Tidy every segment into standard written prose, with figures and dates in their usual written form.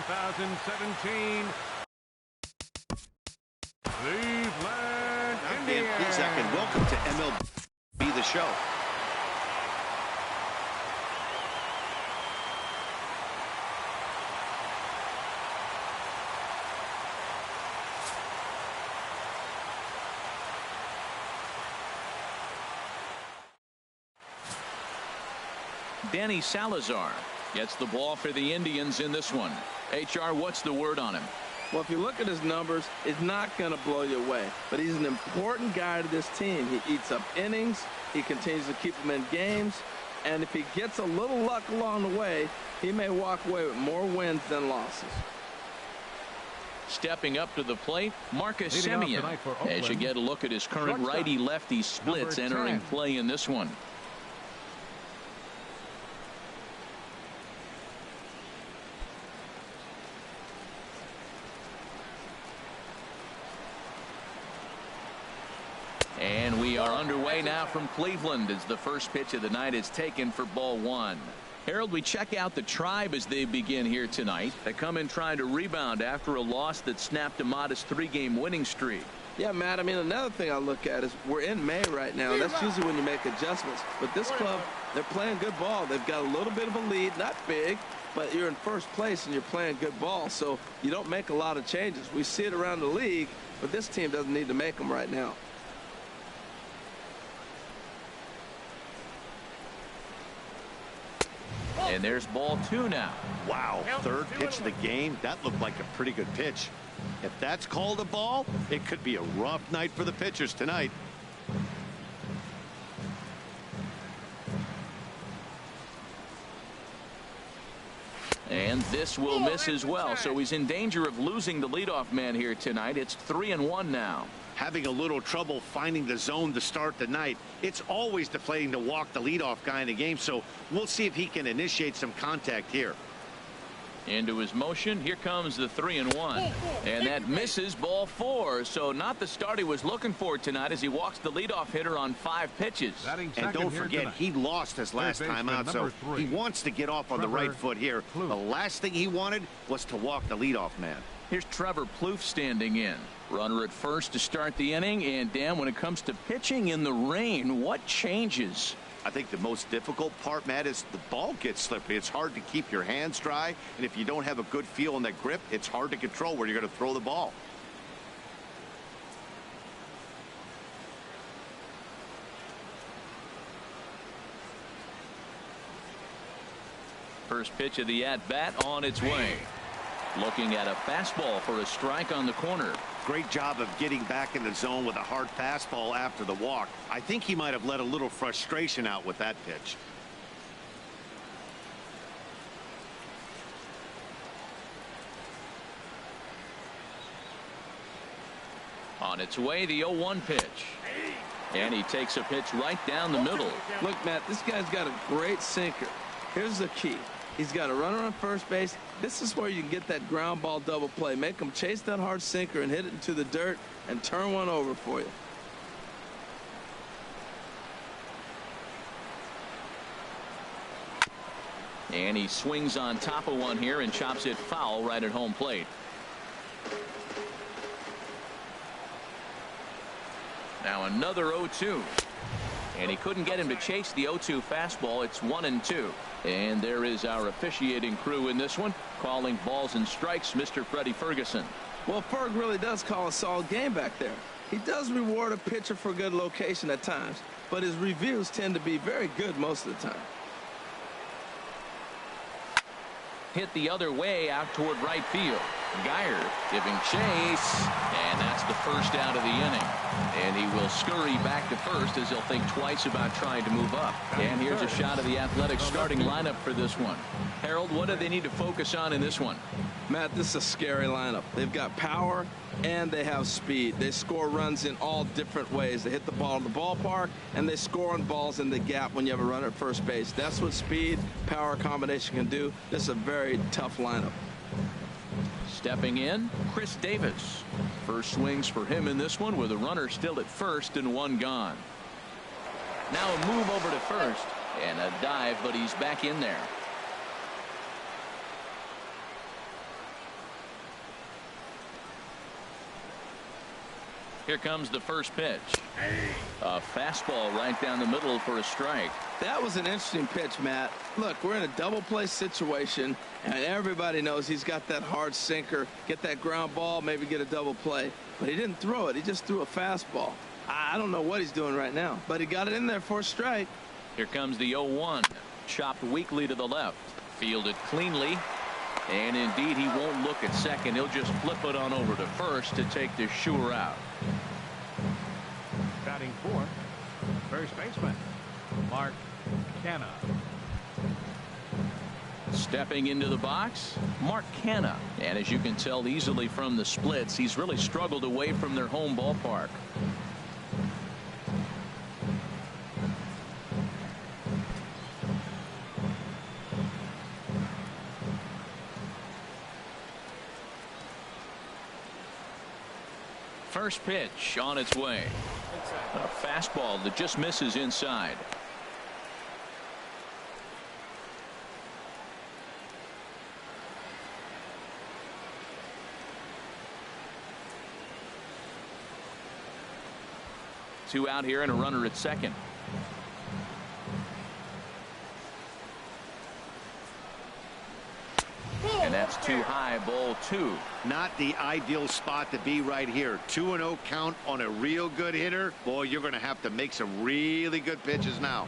2017 Cleveland Indians. Dan Plesac, and welcome to MLB The Show. Danny Salazar gets the ball for the Indians in this one. HR, what's the word on him? Well, if you look at his numbers, it's not going to blow you away. But he's an important guy to this team. He eats up innings. He continues to keep them in games. And if he gets a little luck along the way, he may walk away with more wins than losses. Stepping up to the plate, Marcus Semien. As you get a look at his current righty-lefty splits entering play in this one. And we are underway now from Cleveland as the first pitch of the night is taken for ball one. Harold, we check out the Tribe as they begin here tonight. They come in trying to rebound after a loss that snapped a modest 3-game winning streak. Yeah, Matt, I mean, another thing I look at is we're in May right now. That's usually when you make adjustments. But this club, they're playing good ball. They've got a little bit of a lead, not big, but you're in first place and you're playing good ball. So you don't make a lot of changes. We see it around the league, but this team doesn't need to make them right now. And there's ball two now. Wow, third pitch of the game. That looked like a pretty good pitch. If that's called a ball, it could be a rough night for the pitchers tonight. And this will miss as well, so he's in danger of losing the leadoff man here tonight. It's 3-1 now. Having a little trouble finding the zone to start the night. It's always deflating to walk the leadoff guy in the game, so we'll see if he can initiate some contact here. Into his motion. Here comes the 3-1. And that misses ball four. So not the start he was looking for tonight as he walks the leadoff hitter on 5 pitches. And don't forget, he lost his last time out, so he wants to get off on the right foot here. The last thing he wanted was to walk the leadoff man. Here's Trevor Plouffe standing in. Runner at first to start the inning. And Dan, when it comes to pitching in the rain, what changes? I think the most difficult part, Matt, is the ball gets slippery. It's hard to keep your hands dry, and if you don't have a good feel in that grip, it's hard to control where you're going to throw the ball. First pitch of the at-bat on its way. Looking at a fastball for a strike on the corner. Great job of getting back in the zone with a hard fastball after the walk. I think he might have let a little frustration out with that pitch. On its way, the 0-1 pitch. And he takes a pitch right down the middle. Look, Matt, this guy's got a great sinker. Here's the key. He's got a runner on first base. This is where you can get that ground ball double play. Make him chase that hard sinker and hit it into the dirt and turn one over for you. And he swings on top of one here and chops it foul right at home plate. Now another 0-2. And he couldn't get him to chase the 0-2 fastball. It's 1-2. And there is our officiating crew in this one, calling balls and strikes, Mr. Freddie Ferguson. Well, Ferg really does call a solid game back there. He does reward a pitcher for good location at times, but his reviews tend to be very good most of the time. Hit the other way out toward right field. Geyer giving chase, and that's the first out of the inning. And he will scurry back to first as he'll think twice about trying to move up. And here's a shot of the Athletics starting lineup for this one. Harold, what do they need to focus on in this one? Matt, this is a scary lineup. They've got power and they have speed. They score runs in all different ways. They hit the ball in the ballpark and they score on balls in the gap when you have a runner at first base. That's what speed, power combination can do. This is a very tough lineup. Stepping in, Chris Davis. First swings for him in this one with a runner still at first and one gone. Now a move over to first and a dive, but he's back in there. Here comes the first pitch. A fastball right down the middle for a strike. That was an interesting pitch, Matt. Look, we're in a double play situation, and everybody knows he's got that hard sinker. Get that ground ball, maybe get a double play. But he didn't throw it. He just threw a fastball. I don't know what he's doing right now, but he got it in there for a strike. Here comes the 0-1. Chopped weakly to the left. Fielded cleanly. And indeed, he won't look at second. He'll just flip it on over to first to take the sure out. Batting fourth, first baseman, Mark Canha. Stepping into the box, Mark Canha. And as you can tell easily from the splits, he's really struggled away from their home ballpark. First pitch on its way. A fastball that just misses inside. Two out here and a runner at second. And that's too high, ball two. Not the ideal spot to be right here. 2-0 count on a real good hitter. Boy, you're going to have to make some really good pitches now.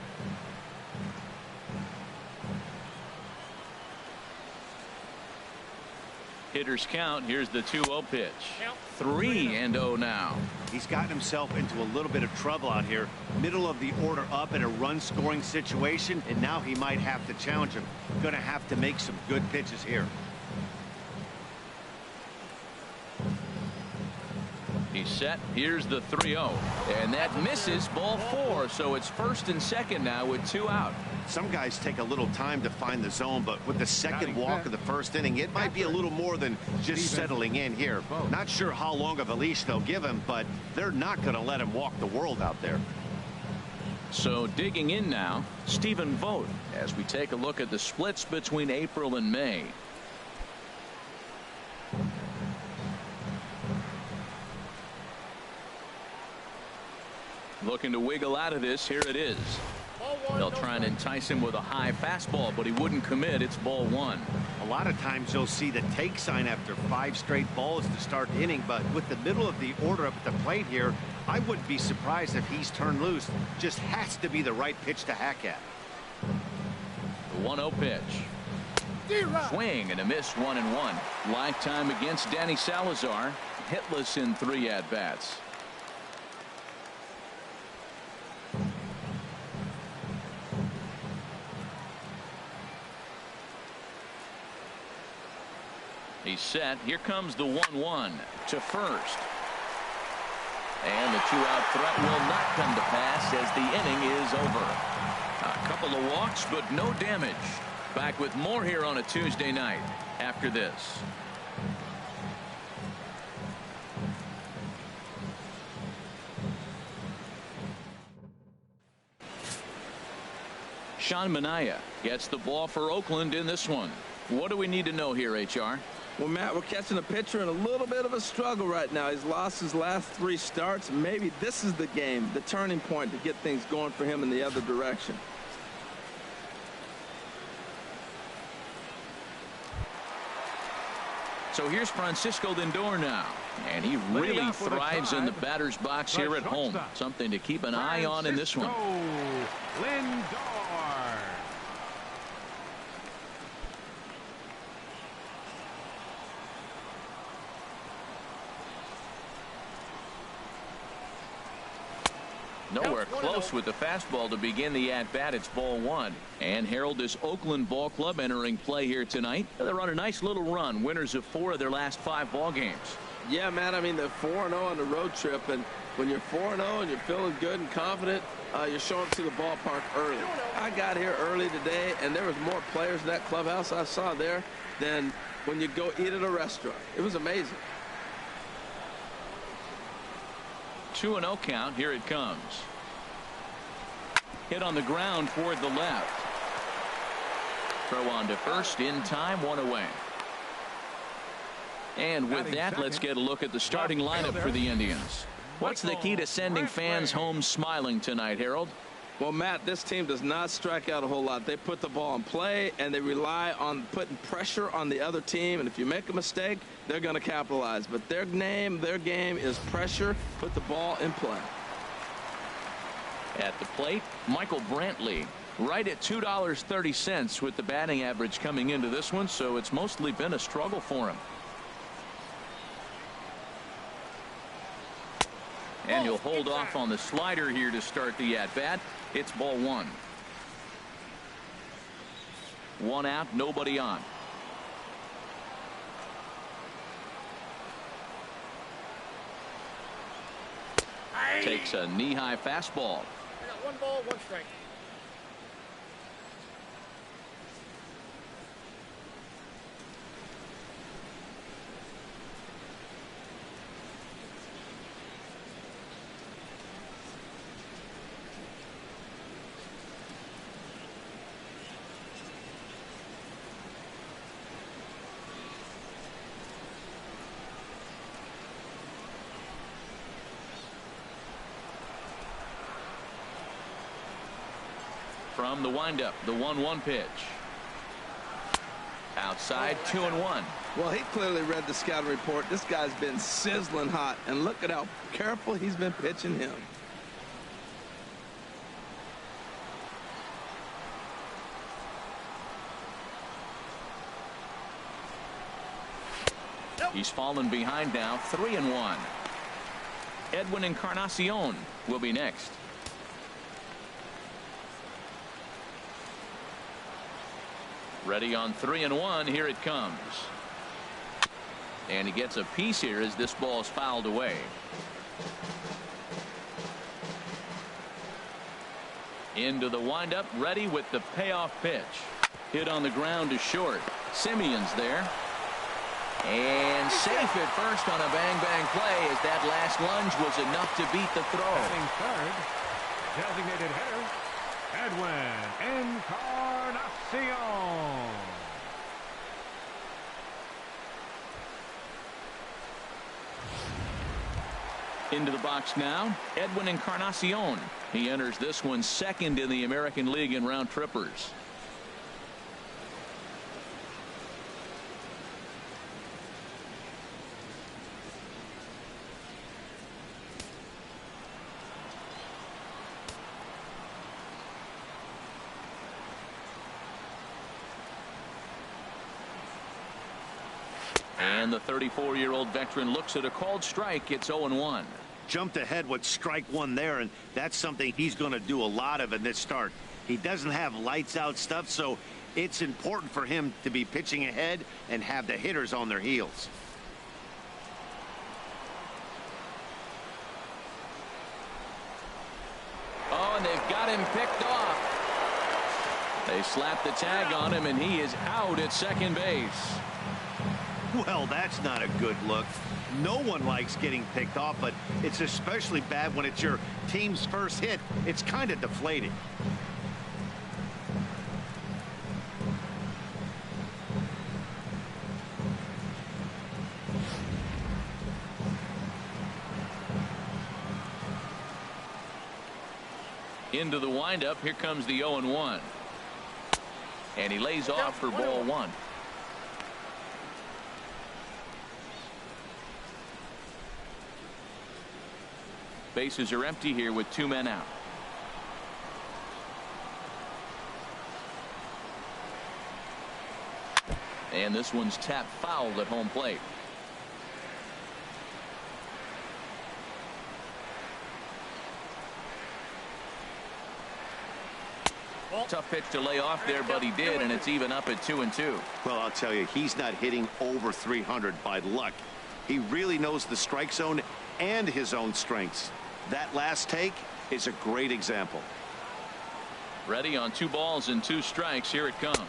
Hitters count. Here's the 2-0 pitch. 3-0 now. He's gotten himself into a little bit of trouble out here. Middle of the order up in a run scoring situation, and now he might have to challenge him. Going to have to make some good pitches here. He's set. Here's the 3-0. And that misses, ball four. So it's first and second now with two out. Some guys take a little time to find the zone, but with the second walk of the first inning, it might be a little more than just settling in here. Not sure how long of a leash they'll give him, but they're not going to let him walk the world out there. So digging in now, Stephen Vogt, as we take a look at the splits between April and May. Looking to wiggle out of this. Here it is. They'll try and entice him with a high fastball, but he wouldn't commit. It's ball one. A lot of times you'll see the take sign after 5 straight balls to start the inning, but with the middle of the order up at the plate here, I wouldn't be surprised if he's turned loose. Just has to be the right pitch to hack at. The 1-0 pitch. Swing and a miss, 1-1. Lifetime against Danny Salazar. Hitless in 3 at-bats. He's set. Here comes the 1-1 to first. And the 2-out threat will not come to pass as the inning is over. A couple of walks, but no damage. Back with more here on a Tuesday night after this. Sean Manaea gets the ball for Oakland in this one. What do we need to know here, HR? Well, Matt, we're catching a pitcher in a little bit of a struggle right now. He's lost his last 3 starts. Maybe this is the game, the turning point to get things going for him in the other direction. So here's Francisco Lindor now, and he really thrives in the batter's box here at home. Something to keep an eye on in this one. Lindor. Nowhere close with the fastball to begin the at-bat. It's ball one. And Harold, this Oakland ball club entering play here tonight. They're on a nice little run. Winners of 4 of their last 5 ball games. Yeah, Matt, I mean, they're 4-0 on the road trip. And when you're 4-0 and you're feeling good and confident, you're showing up to the ballpark early. I got here early today, and there was more players in that clubhouse I saw there than when you go eat at a restaurant. It was amazing. 2-0 count. Here it comes. Hit on the ground toward the left. Throw on to first in time, 1 away. And with that, let's get a look at the starting lineup for the Indians. What's the key to sending fans home smiling tonight, Harold? Well, Matt, this team does not strike out a whole lot. They put the ball in play, and they rely on putting pressure on the other team. And if you make a mistake, they're going to capitalize. But their game is pressure, put the ball in play. At the plate, Michael Brantley, right at $2.30 with the batting average coming into this one, so it's mostly been a struggle for him. And he'll hold off on the slider here to start the at-bat. It's ball one. One out, nobody on. Takes a knee-high fastball. I got 1 ball, 1 strike. From the windup, the 1-1 pitch. Outside, 2-1. Well, he clearly read the scouting report. This guy's been sizzling hot, and look at how careful he's been pitching him. He's fallen behind now, 3-1. Edwin Encarnacion will be next. Ready on 3-1. Here it comes. And he gets a piece here as this ball is fouled away. Into the windup, ready with the payoff pitch. Hit on the ground to short. Simeon's there. And safe at first on a bang-bang play as that last lunge was enough to beat the throw. Batting third, designated hitter, Edwin Encarnacion. Into the box now, Edwin Encarnacion. He enters this one second in the American League in round trippers. And the 34-year-old veteran looks at a called strike. It's 0-1. Jumped ahead with strike one there, and that's something he's going to do a lot of in this start. He doesn't have lights out stuff, so it's important for him to be pitching ahead and have the hitters on their heels. Oh, and they've got him picked off. They slap the tag on him, and he is out at second base. Well, that's not a good look. No one likes getting picked off, but it's especially bad when it's your team's first hit. It's kind of deflating. Into the windup. Here comes the 0-1. And he lays off for ball one. Bases are empty here with 2 men out. And this one's tapped foul at home plate. Tough pitch to lay off there, but he did, and it's even up at 2-2. Well, I'll tell you, he's not hitting over 300 by luck. He really knows the strike zone and his own strengths. That last take is a great example. Ready on 2 balls and 2 strikes. Here it comes.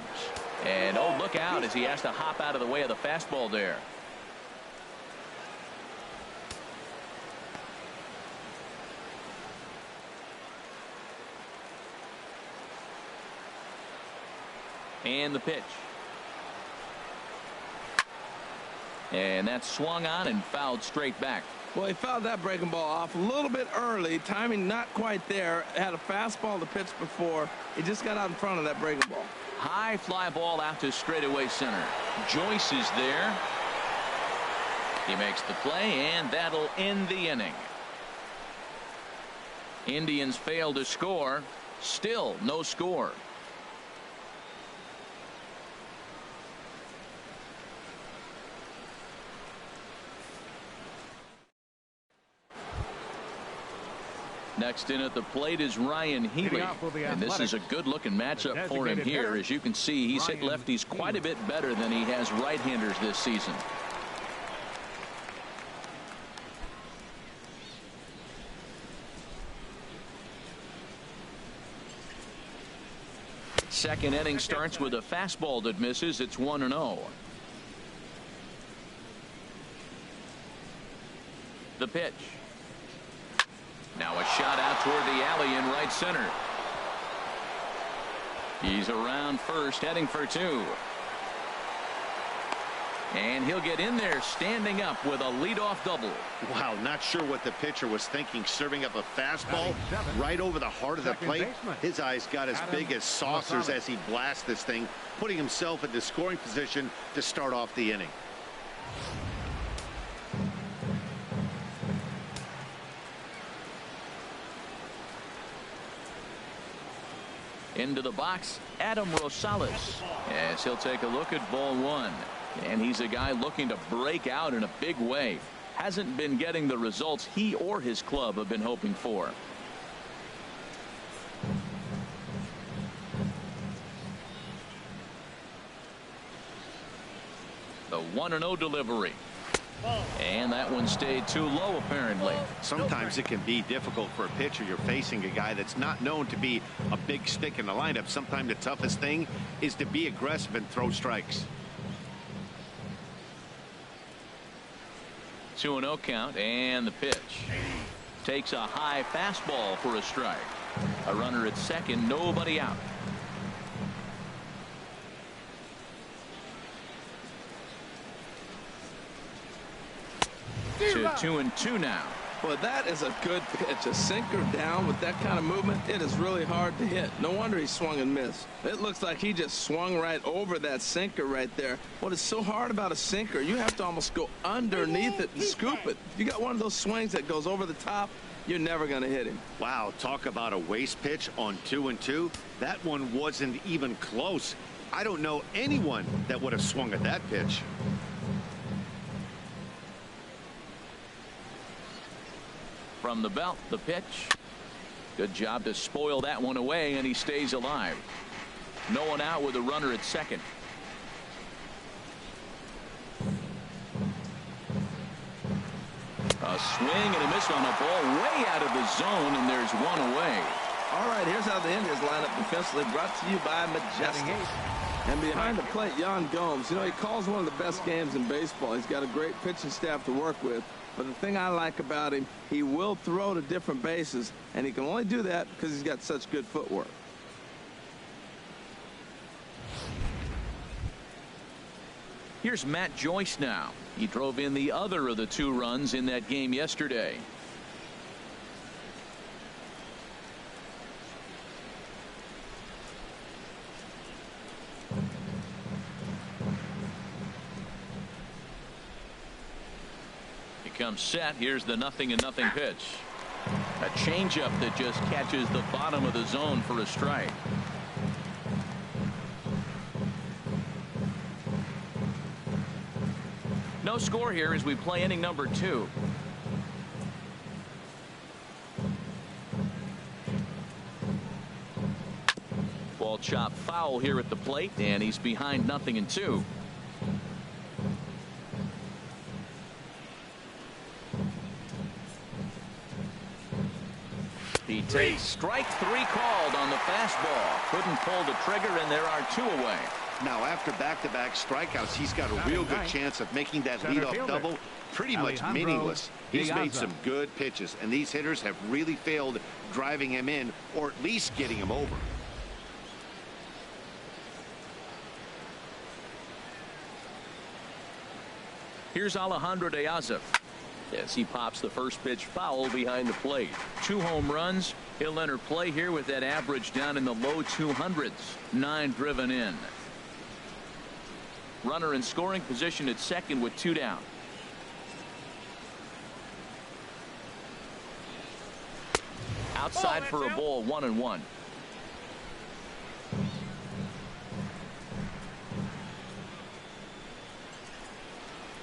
And oh, look out as he has to hop out of the way of the fastball there. And the pitch. And that's swung on and fouled straight back. Well, he fouled that breaking ball off a little bit early. Timing not quite there. Had a fastball to pitch before. He just got out in front of that breaking ball. High fly ball out to straightaway center. Joyce is there. He makes the play, and that'll end the inning. Indians fail to score. Still no score. Next in at the plate is Ryan Healy, and this is a good-looking matchup for him here. As you can see, he's hit lefties quite a bit better than he has right-handers this season. Second inning starts with a fastball that misses. It's 1-0. The pitch. Now a shot out toward the alley in right center. He's around first, heading for two. And he'll get in there standing up with a leadoff double. Wow, not sure what the pitcher was thinking, serving up a fastball right over the heart of the plate. His eyes got as big as saucers as he blasts this thing, putting himself into scoring position to start off the inning. Into the box, Adam Rosales, as he'll take a look at ball one. And he's a guy looking to break out in a big way. Hasn't been getting the results he or his club have been hoping for. The 1-0 delivery. And that one stayed too low, apparently. Sometimes it can be difficult for a pitcher. You're facing a guy that's not known to be a big stick in the lineup. Sometimes the toughest thing is to be aggressive and throw strikes. 2-0 count, and the pitch. Takes a high fastball for a strike. A runner at second, nobody out. To 2-2 now. Well, that is a good pitch. A sinker down with that kind of movement. It is really hard to hit. No wonder he swung and missed. It looks like he just swung right over that sinker right there. What is so hard about a sinker, you have to almost go underneath it and scoop it. If you got one of those swings that goes over the top, you're never going to hit him. Wow, talk about a waste pitch on 2-2. That one wasn't even close. I don't know anyone that would have swung at that pitch. From the belt, the pitch. Good job to spoil that one away, and he stays alive. No one out with a runner at second. A swing and a miss on a ball way out of the zone, and there's one away. All right, here's how the Indians line up defensively, brought to you by Majestic. And behind the plate, Yan Gomes. You know, he calls one of the best games in baseball. He's got a great pitching staff to work with. But the thing I like about him, he will throw to different bases, and he can only do that because he's got such good footwork. Here's Matt Joyce now. He drove in the other of the two runs in that game yesterday. Comes set. Here's the 0-0 pitch. A changeup that just catches the bottom of the zone for a strike. No score here as we play inning number 2. Ball chopped foul here at the plate, and he's behind 0-2. He takes strike 3 called on the fastball. Couldn't pull the trigger, and there are 2 away. Now, after back-to-back strikeouts, he's got a real good chance of making that leadoff double pretty much meaningless. He's made some good pitches, and these hitters have really failed driving him in or at least getting him over. Here's Alejandro De Aza as he pops the first pitch foul behind the plate. 2 home runs. He'll enter play here with that average down in the low 200s. 9 driven in. Runner in scoring position at second with 2 down. Outside for a ball, 1-1.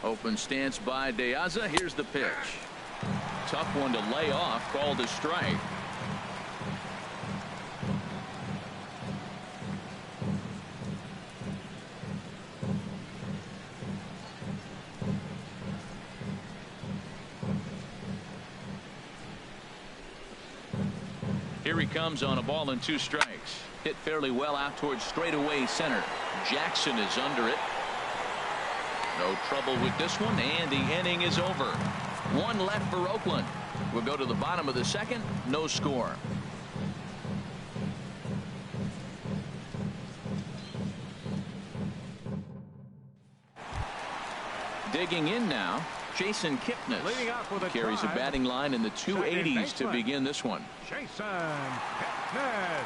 Open stance by De Aza. Here's the pitch. Tough one to lay off. Called a strike. Here he comes on a ball and 2 strikes. Hit fairly well out towards straightaway center. Jackson is under it. No trouble with this one, and the inning is over. 1 left for Oakland. We'll go to the bottom of the second. No score. Digging in now, Jason Kipnis Leading off with a carries a drive. batting line in the 280s to begin this one. Jason Kipnis.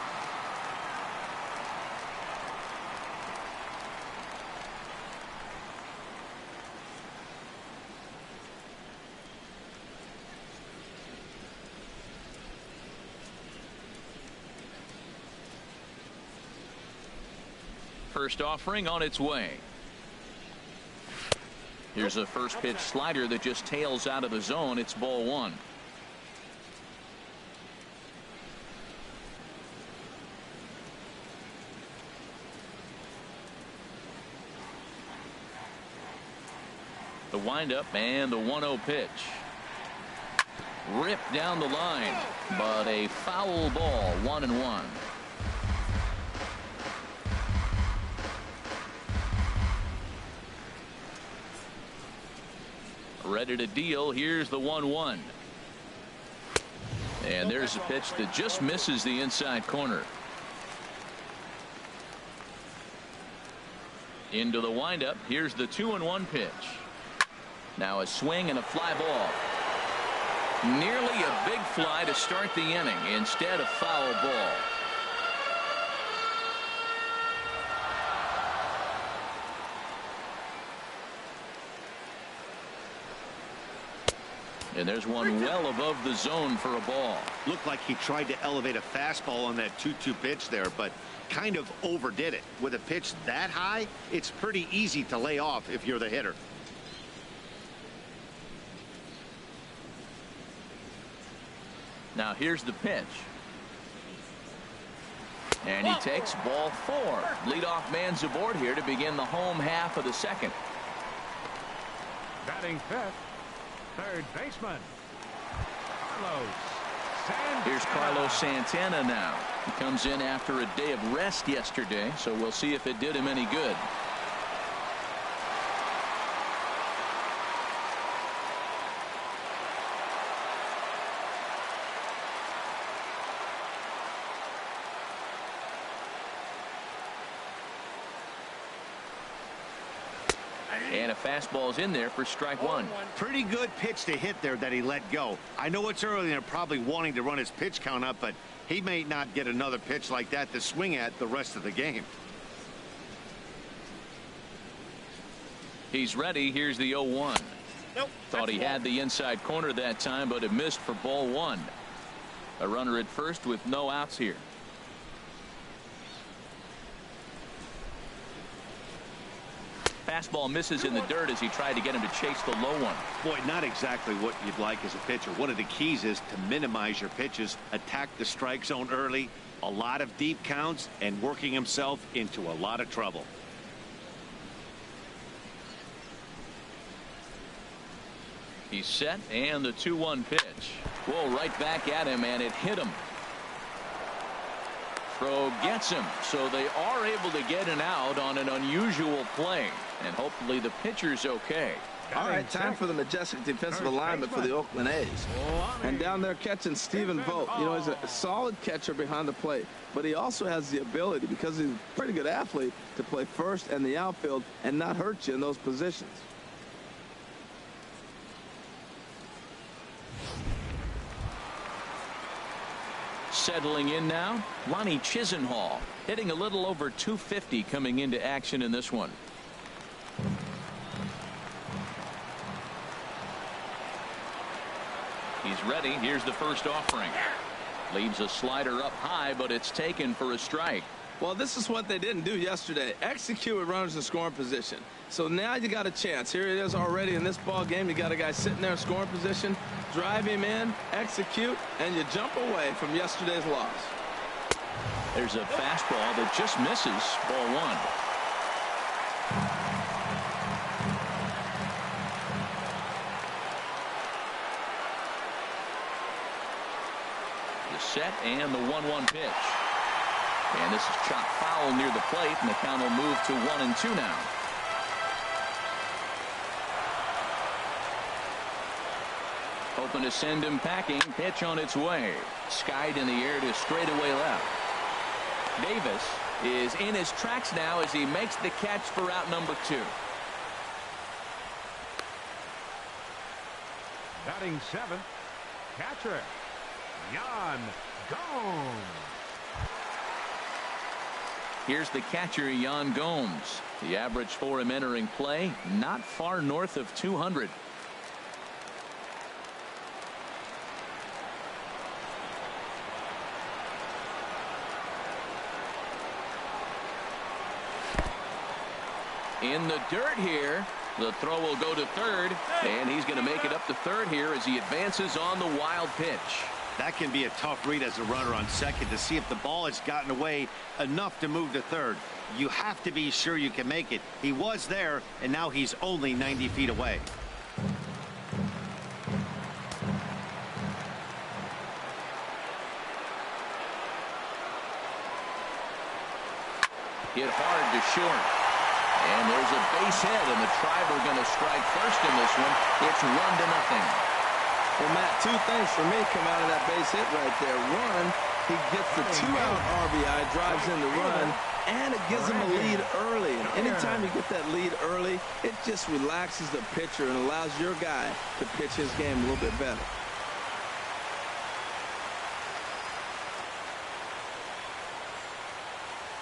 First offering on its way. Here's a first pitch slider that just tails out of the zone. It's ball 1. The windup and the 1-0 pitch. Ripped down the line, but a foul ball. 1-1. Ready to deal. Here's the 1-1. And there's a pitch that just misses the inside corner. Into the windup. Here's the 2-1 pitch. Now a swing and a fly ball. Nearly a big fly to start the inning. Instead, a foul ball. And there's one well above the zone for a ball. Looked like he tried to elevate a fastball on that 2-2 pitch there, but kind of overdid it. With a pitch that high, it's pretty easy to lay off if you're the hitter. Now here's the pitch. And he takes ball 4. Leadoff man's aboard here to begin the home half of the second. Batting fifth, third baseman, Carlos Santana. Here's Carlos Santana now. He comes in after a day of rest yesterday, so we'll see if it did him any good. And a fastball's in there for strike 1. Pretty good pitch to hit there that he let go. I know it's early and they're probably wanting to run his pitch count up, but he may not get another pitch like that to swing at the rest of the game. He's ready. Here's the 0-1. Nope, Thought he had the inside corner that time, but it missed for ball 1. A runner at first with no outs here. Fastball misses in the dirt as he tried to get him to chase the low one. Boy, not exactly what you'd like as a pitcher. One of the keys is to minimize your pitches, attack the strike zone early, a lot of deep counts, and working himself into a lot of trouble. He's set, and the 2-1 pitch. Whoa, right back at him, and it hit him. Throw gets him, so they are able to get an out on an unusual play, and hopefully the pitcher's okay. All right, time for the majestic defensive alignment for the Oakland A's. And down there catching Stephen Vogt. You know, he's a solid catcher behind the plate, but he also has the ability, because he's a pretty good athlete, to play first and the outfield and not hurt you in those positions. Settling in now, Lonnie Chisenhall, hitting a little over 250 coming into action in this one. He's ready. Here's the first offering. Leaves a slider up high, but it's taken for a strike. Well, this is what they didn't do yesterday. Execute with runners in scoring position. So now you got a chance. Here it is already in this ball game. You got a guy sitting there in scoring position. Drive him in, execute, and you jump away from yesterday's loss. There's a fastball that just misses. Ball one. The set and the 1-1 pitch. And this is chopped foul near the plate, and the count will move to 1-2 now. Hoping to send him packing. Pitch on its way. Skied in the air to straightaway left. Davis is in his tracks now as he makes the catch for out number 2. Batting 7th, catcher, Yan Gomes. Here's the catcher, Yan Gomes. The average for him entering play, not far north of 200. In the dirt here. The throw will go to third, and he's going to make it up to third here as he advances on the wild pitch. That can be a tough read as a runner on second to see if the ball has gotten away enough to move to third. You have to be sure you can make it. He was there, and now he's only 90 feet away. Hit hard to short. And there's a base hit, and the Tribe are going to strike first in this one. It's 1-0. Well, Matt, 2 things for me come out of that base hit right there. One, he gets the 2-out RBI, drives in the run, and it gives him a lead early. And anytime you get that lead early, it just relaxes the pitcher and allows your guy to pitch his game a little bit better.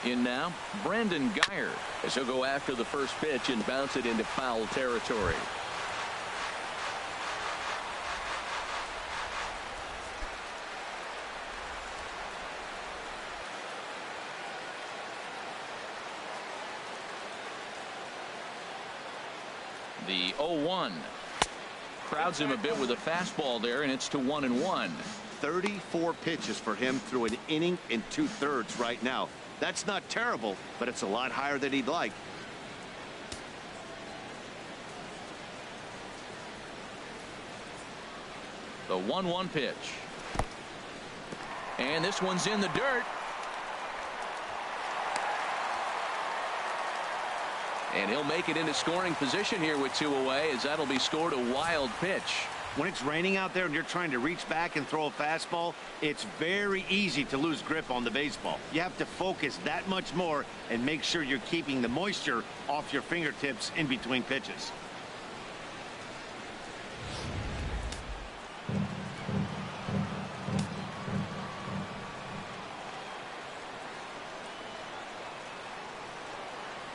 In now, Brandon Guyer, as he'll go after the first pitch and bounce it into foul territory. The 0-1 crowds him a bit with a fastball there, and it's to 1-1. 34 pitches for him through an inning and 2/3 right now. That's not terrible, but it's a lot higher than he'd like. The 1-1 pitch. And this one's in the dirt. And he'll make it into scoring position here with 2 away, as that'll be scored a wild pitch. When it's raining out there and you're trying to reach back and throw a fastball, it's very easy to lose grip on the baseball. You have to focus that much more and make sure you're keeping the moisture off your fingertips in between pitches.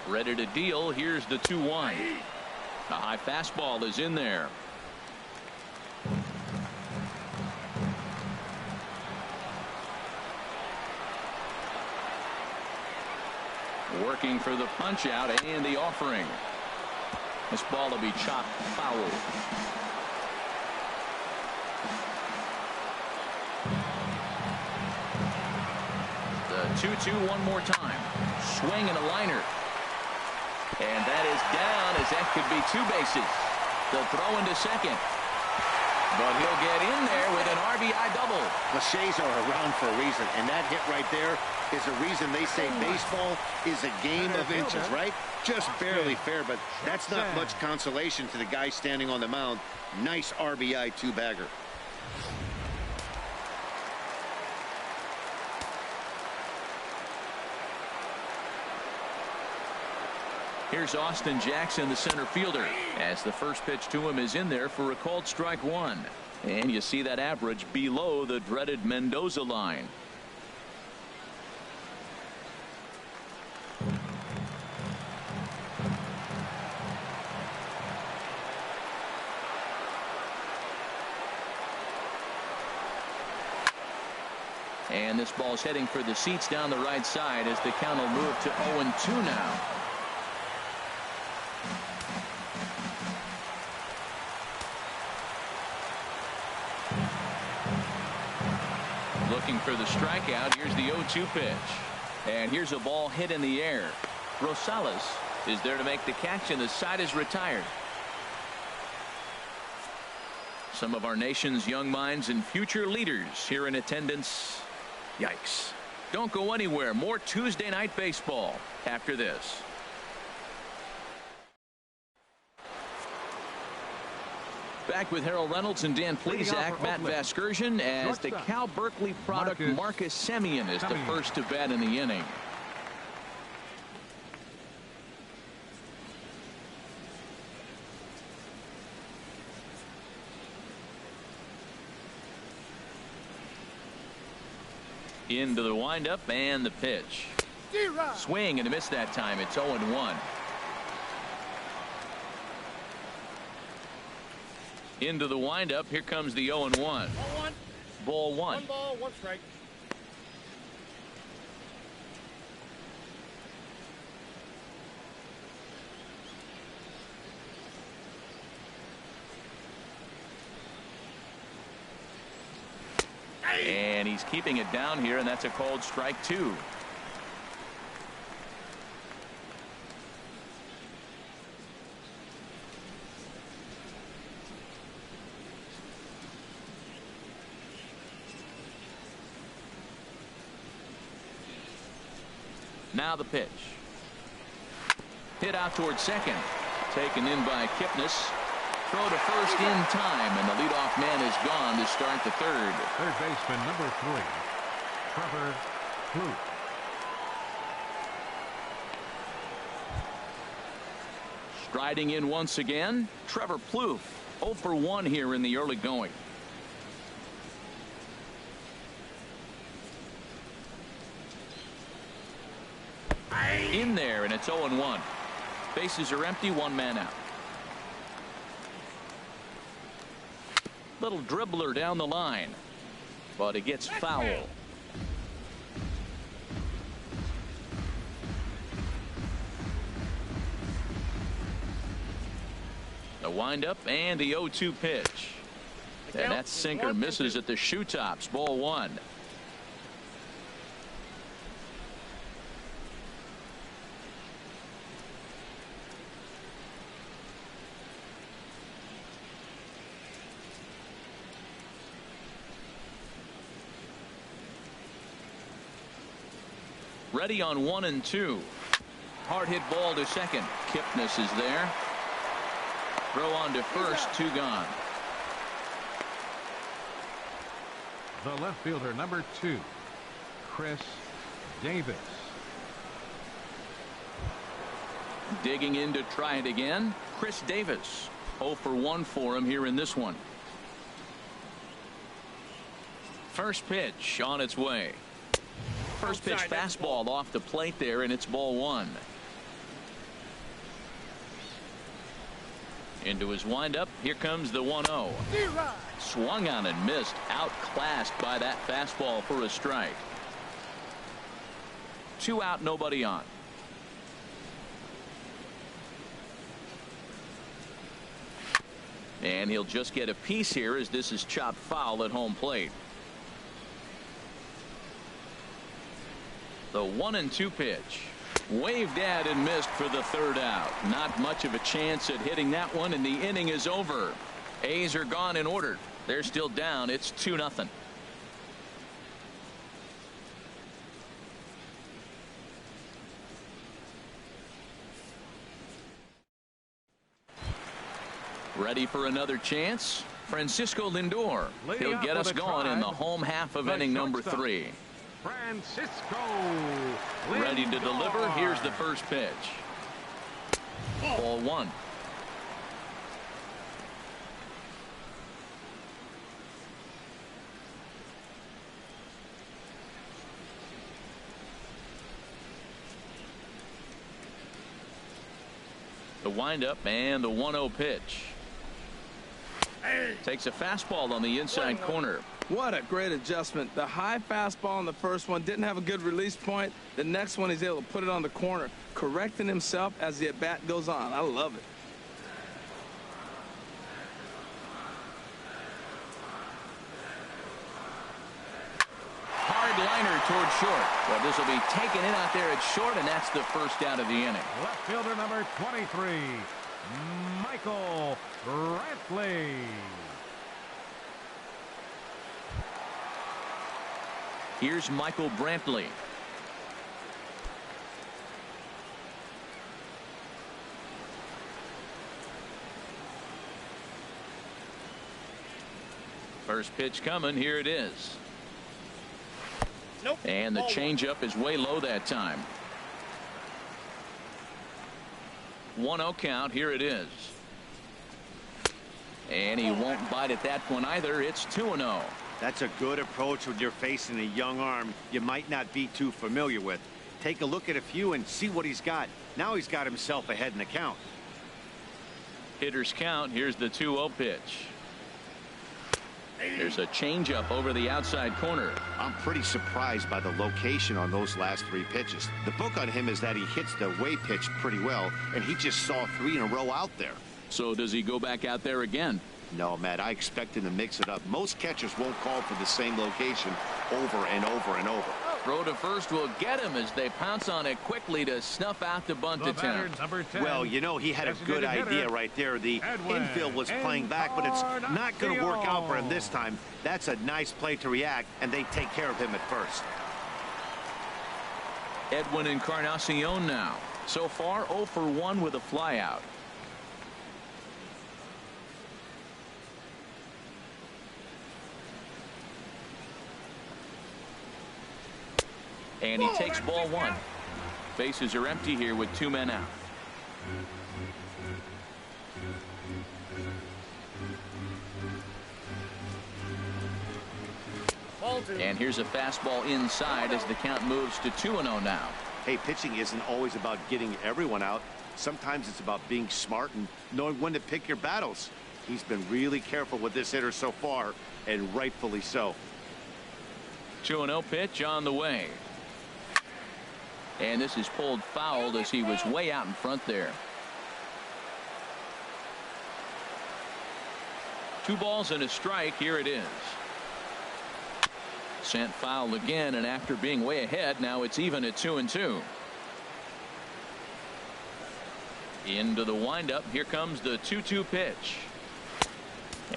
Ready to deal. Here's the 2-1. A high fastball is in there. Working for the punch out and the offering. This ball will be chopped foul. The 2-2 one more time. Swing and a liner. And that is down, as that could be 2 bases. The throw into second. But he'll get in there with an RBI double. Cliches are around for a reason, and that hit right there is a reason they say baseball is a game of inches, right? Just barely fair, but that's not much consolation to the guy standing on the mound. Nice RBI 2-bagger. Here's Austin Jackson, the center fielder, as the first pitch to him is in there for a called strike 1. And you see that average below the dreaded Mendoza line. And this ball's heading for the seats down the right side as the count will move to 0-2 now. Looking for the strikeout. Here's the 0-2 pitch. And here's a ball hit in the air. Rosales is there to make the catch, and the side is retired. Some of our nation's young minds and future leaders here in attendance. Yikes. Don't go anywhere. More Tuesday night baseball after this. Back with Harold Reynolds and Dan Plesac. Matt Vasgersian as the Cal Berkeley product Marcus Semien is the first to bat in the inning. Into the windup and the pitch. Swing and a miss that time. It's 0-1. Into the windup. Here comes the 0-1. Ball one. 1 ball, 1 strike. And he's keeping it down here, and that's a called strike 2. Now the pitch. Hit out towards second. Taken in by Kipnis. Throw to first in time, and the leadoff man is gone to start the third. Third baseman number 3, Trevor Plouffe. Striding in once again, Trevor Plouffe. 0 for 1 here in the early going. In there, and it's 0-1. Bases are empty, 1 man out. Little dribbler down the line, but it gets foul. The windup and the 0-2 pitch. And that sinker misses at the shoe tops. Ball 1. Ready on 1 and 2. Hard hit ball to second. Kipnis is there. Throw on to first. 2 gone. The left fielder number 2, Chris Davis. Digging in to try it again. Chris Davis. 0 for 1 for him here in this one. First pitch on its way. First pitch fastball off the plate there, and it's ball 1. Into his windup. Here comes the 1-0. Swung on and missed. Outclassed by that fastball for a strike. 2 out, nobody on. And he'll just get a piece here as this is chopped foul at home plate. The 1 and 2 pitch. Waved at and missed for the 3rd out. Not much of a chance at hitting that one, and the inning is over. A's are gone in order. They're still down. It's 2-0. Ready for another chance? Francisco Lindor. He'll get us going in the home half of inning number 3. Francisco Ready to deliver. Here's the first pitch. Ball 1. The windup and the 1-0 pitch. Takes a fastball on the inside corner. What a great adjustment. The high fastball in the first one didn't have a good release point. The next one, he's able to put it on the corner, correcting himself as the at-bat goes on. I love it. Hard liner toward short. Well, this will be taken in out there at short, and that's the first out of the inning. Left fielder number 23, Michael Brantley. Here's Michael Brantley. First pitch coming. Here it is. Nope. And the changeup is way low that time. 1-0 count. Here it is. And he won't bite at that one either. It's 2-0. That's a good approach when you're facing a young arm you might not be too familiar with. Take a look at a few and see what he's got. Now he's got himself ahead in the count. Hitters count. Here's the 2-0 pitch. There's a changeup over the outside corner. I'm pretty surprised by the location on those last 3 pitches. The book on him is that he hits the way pitch pretty well, and he just saw 3 in a row out there. So does he go back out there again? No, Matt, I expect him to mix it up. Most catchers won't call for the same location over and over and over. Throw to first will get him as they pounce on it quickly to snuff out the bunt The batter, attempt. number 10. Well, you know, he had a good Designated idea hitter, right there. The Edwin infield was playing back, but it's not going to work out for him this time. That's a nice play to react, and they take care of him at first. Edwin Encarnacion now. So far 0 for 1 with a flyout. And he takes ball 1. Bases are empty here with 2 men out. And here's a fastball inside as the count moves to 2-0 now. Hey, pitching isn't always about getting everyone out. Sometimes it's about being smart and knowing when to pick your battles. He's been really careful with this hitter so far, and rightfully so. 2-0 pitch on the way. And this is pulled foul as he was way out in front there. 2 balls and a strike. Here it is. Sent foul again, and after being way ahead, now it's even at 2-2. Into the windup. Here comes the 2-2 pitch.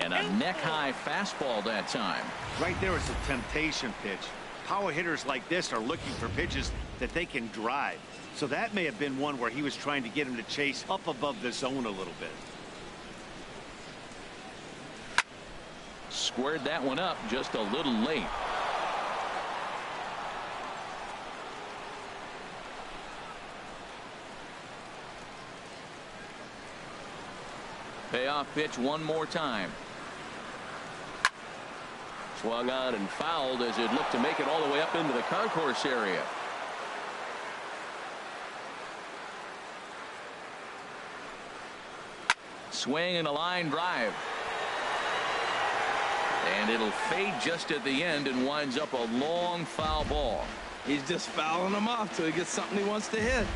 And a neck-high fastball that time. Right there is a temptation pitch. Power hitters like this are looking for pitches that they can drive. So that may have been one where he was trying to get him to chase up above the zone a little bit. Squared that one up just a little late. Payoff pitch one more time. Swung on and fouled as it looked to make it all the way up into the concourse area. Swing and a line drive. And it'll fade just at the end and winds up a long foul ball. He's just fouling them off till he gets something he wants to hit.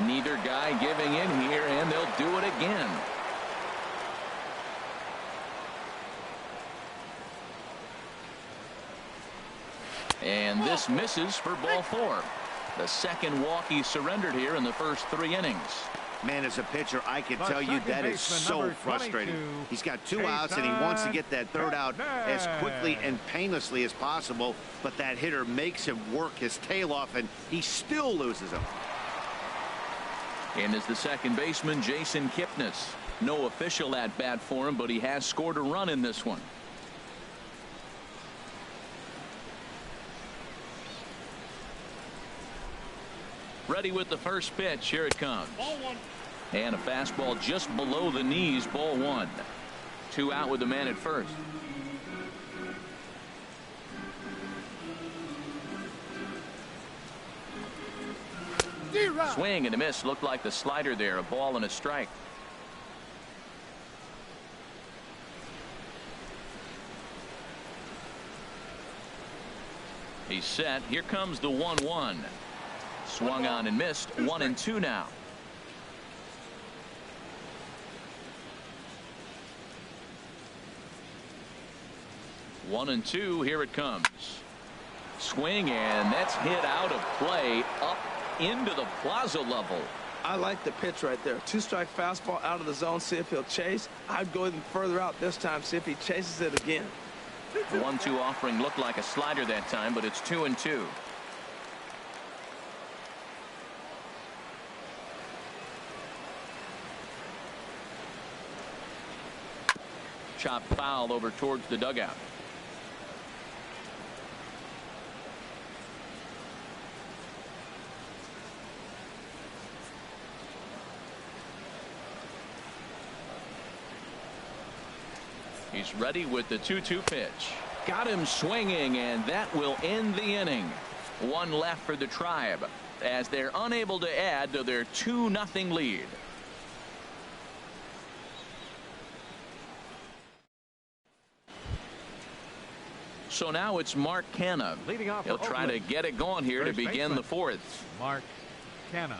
Neither guy giving in here, and they'll do it again. And this misses for ball 4. The second walk he surrendered here in the first 3 innings. Man, as a pitcher, I can The tell you second that is baseman, so number frustrating. 22, He's got 2 outs, and he wants to get that 3rd out as quickly Jason and painlessly as possible. But that hitter makes him work his tail off, and he still loses him. And is the second baseman, Jason Kipnis. No official at bat for him, but he has scored a run in this one. Ready with the first pitch. Here it comes. Ball 1. And a fastball just below the knees. Ball 1. 2 out with the man at first. Swing and a miss. Looked like the slider there. A ball and a strike. He's set. Here comes the 1-1. Swung on and missed. 1-2 now. 1-2. Here it comes. Swing, and that's hit out of play up into the plaza level. I like the pitch right there. 2-strike fastball out of the zone. See if he'll chase. I'd go even further out this time. See if he chases it again. The 1-2 offering looked like a slider that time, but it's 2-2. Chop foul over towards the dugout. He's ready with the 2-2 pitch. Got him swinging, and that will end the inning. One left for the Tribe as they're unable to add to their 2-0 lead. So now it's Mark Canha. Leading off He'll try to get it going here to begin the fourth. Mark Canha.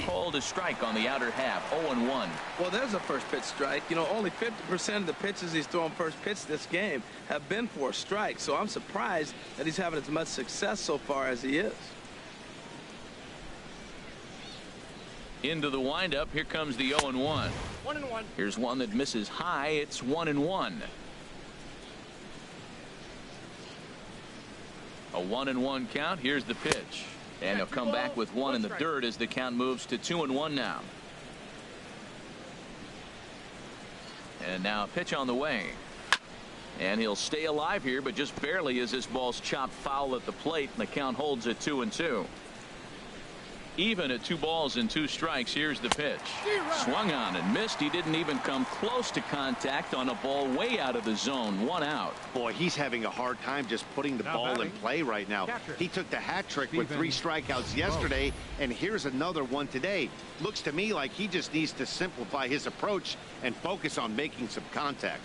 Called a strike on the outer half. 0-1. Well, there's a first pitch strike. You know, only 50% of the pitches he's throwing first pitch this game have been for a strike. So I'm surprised that he's having as much success so far as he is. Into the windup. Here comes the 0-1. 1-1. Here's one that misses high. It's 1-1. A 1-1 count. Here's the pitch. And he'll come back with one in the dirt as the count moves to 2-1 now. And now a pitch on the way. And he'll stay alive here, but just barely as this ball's chopped foul at the plate, and the count holds at 2-2. Even at 2 balls and 2 strikes. Here's the pitch. Swung on and missed. He didn't even come close to contact on a ball way out of the zone. 1 out. Boy, he's having a hard time just putting the ball in play right now. He took the hat trick with 3 strikeouts yesterday, and here's another one today. Looks to me like he just needs to simplify his approach and focus on making some contact.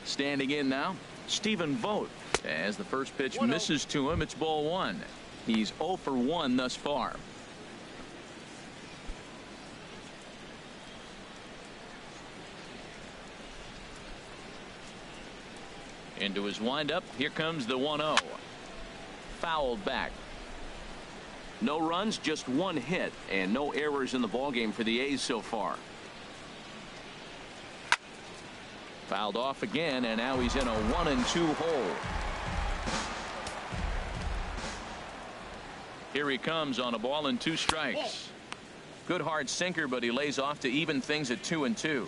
Standing in now, Stephen Vogt. As the first pitch misses to him, it's ball 1. He's 0 for 1 thus far. Into his windup. Here comes the 1-0. Fouled back. No runs, just 1 hit, and no errors in the ballgame for the A's so far. Fouled off again, and now he's in a 1-2 hole. Here he comes on a ball and 2 strikes. Good hard sinker, but he lays off to even things at 2-2.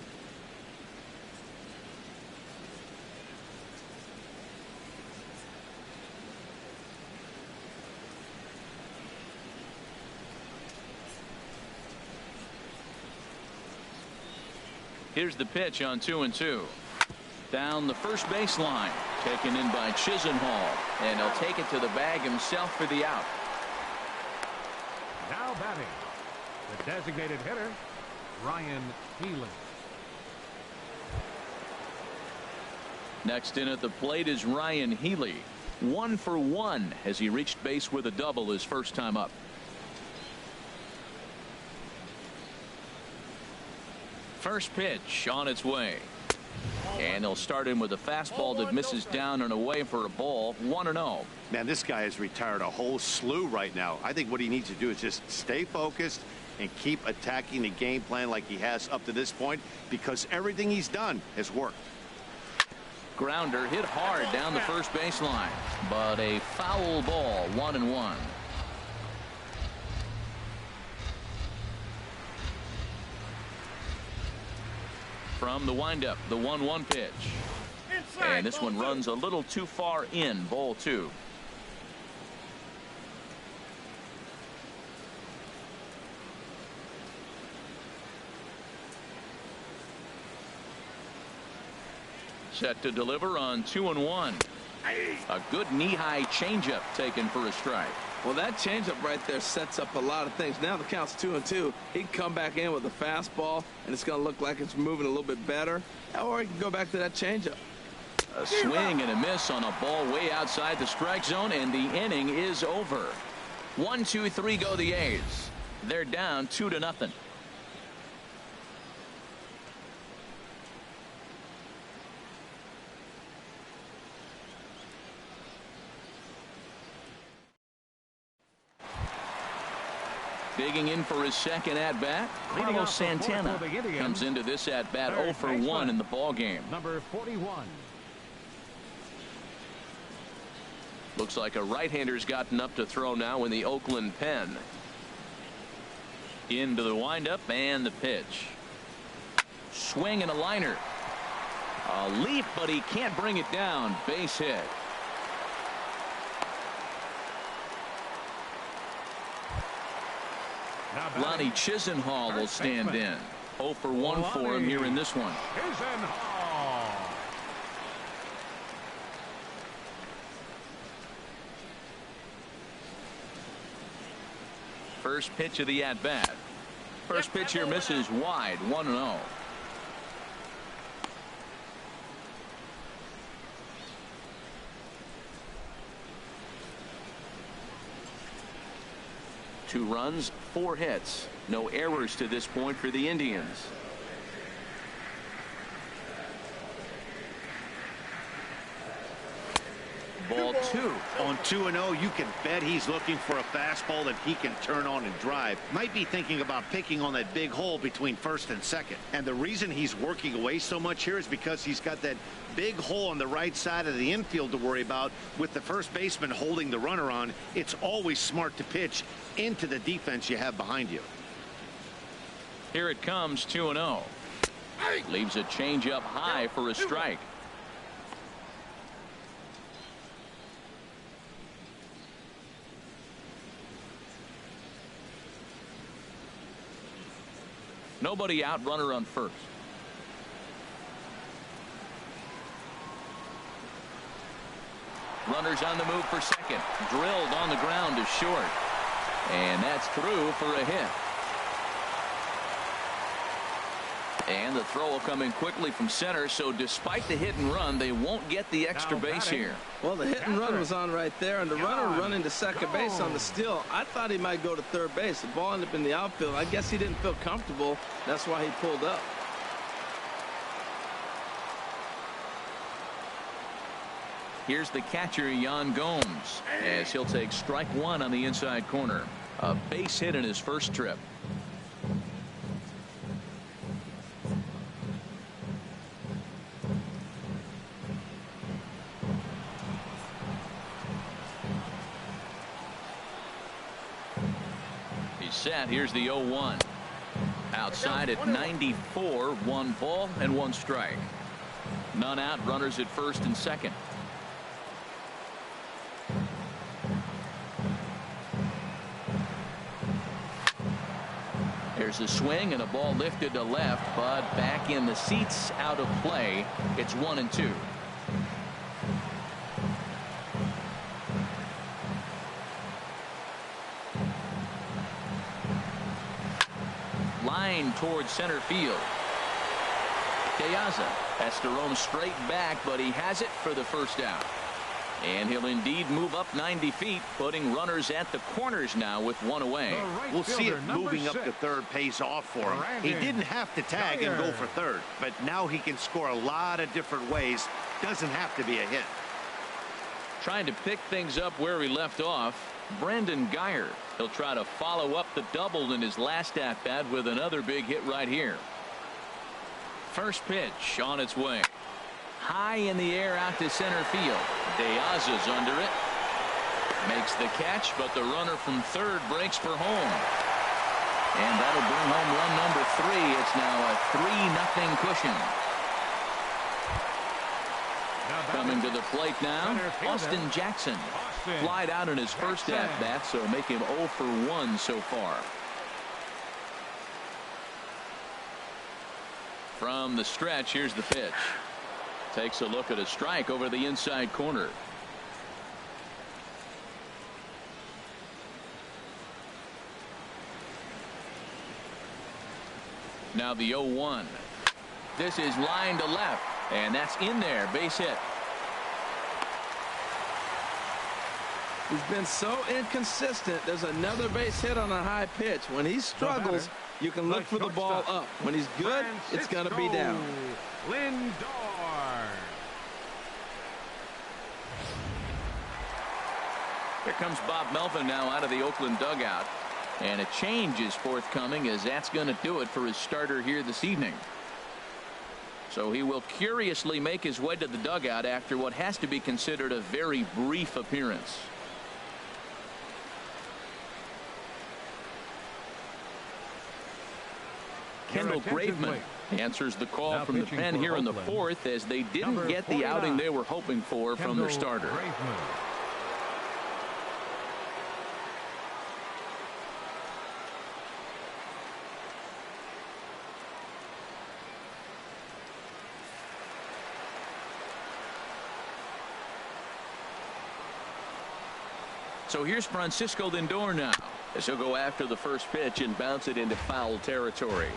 Here's the pitch on 2-2. Down the first baseline. Taken in by Chisenhall. And he'll take it to the bag himself for the out. Now batting, the designated hitter, Ryan Healy. Next in at the plate is Ryan Healy. 1 for 1 as he reached base with a double his first time up. First pitch on its way. And they'll start him with a fastball that misses down and away for a ball. 1-0. Man, this guy has retired a whole slew right now. I think what he needs to do is just stay focused and keep attacking the game plan like he has up to this point, because everything he's done has worked. Grounder hit hard down the first baseline, but a foul ball. 1-1. From the windup, the 1-1 pitch. And this one runs a little too far in. Ball 2. set to deliver on 2-1. A good knee-high changeup taken for a strike. Well, that changeup right there sets up a lot of things. Now the count's 2-2. He can come back in with a fastball, and it's going to look like it's moving a little bit better. Or he can go back to that changeup. A swing and a miss on a ball way outside the strike zone, and the inning is over. 1-2-3 go the A's. They're down 2-0. Digging in for his second at-bat, Carlos Santana comes into this at-bat 0 for 1 in the ballgame. Number 41. Looks like a right-hander's gotten up to throw now in the Oakland pen. Into the windup and the pitch. Swing and a liner. A leap, but he can't bring it down. Base hit. Lonnie Chisenhall will stand in. 0 for 1 for him here in this one. Chisenhall. First pitch of the at-bat. First pitch here misses wide. 1-0. Two runs, 4 hits. No errors to this point for the Indians. Ball 2. On 2-0, you can bet he's looking for a fastball that he can turn on and drive. Might be thinking about picking on that big hole between first and second. And the reason he's working away so much here is because he's got that big hole on the right side of the infield to worry about. With the first baseman holding the runner on, it's always smart to pitch into the defense you have behind you. Here it comes, 2-0. Leaves a changeup high for a strike. Nobody out, runner on first. Runners on the move for second. Drilled on the ground to short. And that's through for a hit. And the throw will come in quickly from center, so despite the hit and run, they won't get the extra base here. Well, the hit and run was on right there, and the runner running to second base on the steal. I thought he might go to third base. The ball ended up in the outfield. I guess he didn't feel comfortable. That's why he pulled up. Here's the catcher, Yan Gomes, as he'll take strike 1 on the inside corner. A base hit in his first trip. Set. Here's the 0-1. Outside at 94, 1 ball and 1 strike. None out, runners at first and second. There's a swing and a ball lifted to left, but back in the seats, out of play. It's 1-2. Line towards center field. EASNTV has to roam straight back, but he has it for the first out. And he'll indeed move up 90 feet, putting runners at the corners now with 1 away. We'll see if moving up to third pays off for him. He didn't have to tag and go for third, but now he can score a lot of different ways. Doesn't have to be a hit. Trying to pick things up where he left off, Brandon Guyer. He'll try to follow up the double in his last at-bat with another big hit right here. First pitch on its way. High in the air out to center field. EASNTV's under it. Makes the catch, but the runner from third breaks for home. And that'll bring home run number 3. It's now a 3-0 cushion. Coming to the plate now, Austin Jackson. Flied out in his first at-bat, so make him 0 for 1 so far. From the stretch, here's the pitch. Takes a look at a strike over the inside corner. Now the 0-1. This is line to left, and that's in there. Base hit. He's been so inconsistent. There's another base hit on a high pitch. When he struggles, you can look for the ball up. When he's good, it's going to be down. Lindor. Here comes Bob Melvin now out of the Oakland dugout. And a change is forthcoming, as that's going to do it for his starter here this evening. So he will curiously make his way to the dugout after what has to be considered a very brief appearance. Kendall Graveman answers the call now from the pen here in the Oakland. fourth, as they didn't get the outing they were hoping for from their starter. Graveman. So here's Francisco Lindor now, as he'll go after the first pitch and bounce it into foul territory.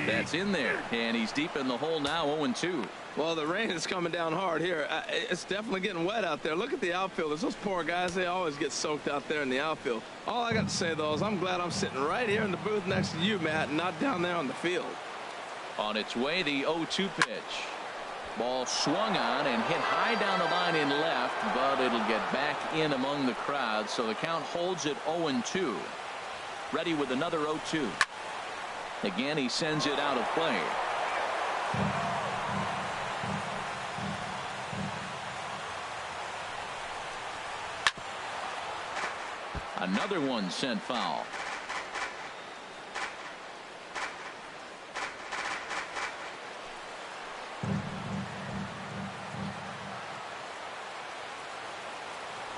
That's in there, and he's deep in the hole now, 0-2. Well, the rain is coming down hard here. It's definitely getting wet out there. Look at the outfielders. Those poor guys, they always get soaked out there in the outfield. All I got to say, though, is I'm glad I'm sitting right here in the booth next to you, Matt, and not down there on the field. On its way, the 0-2 pitch. Ball swung on and hit high down the line in left, but it'll get back in among the crowd, so the count holds at 0-2. Ready with another 0-2. Again, he sends it out of play. Another one sent foul.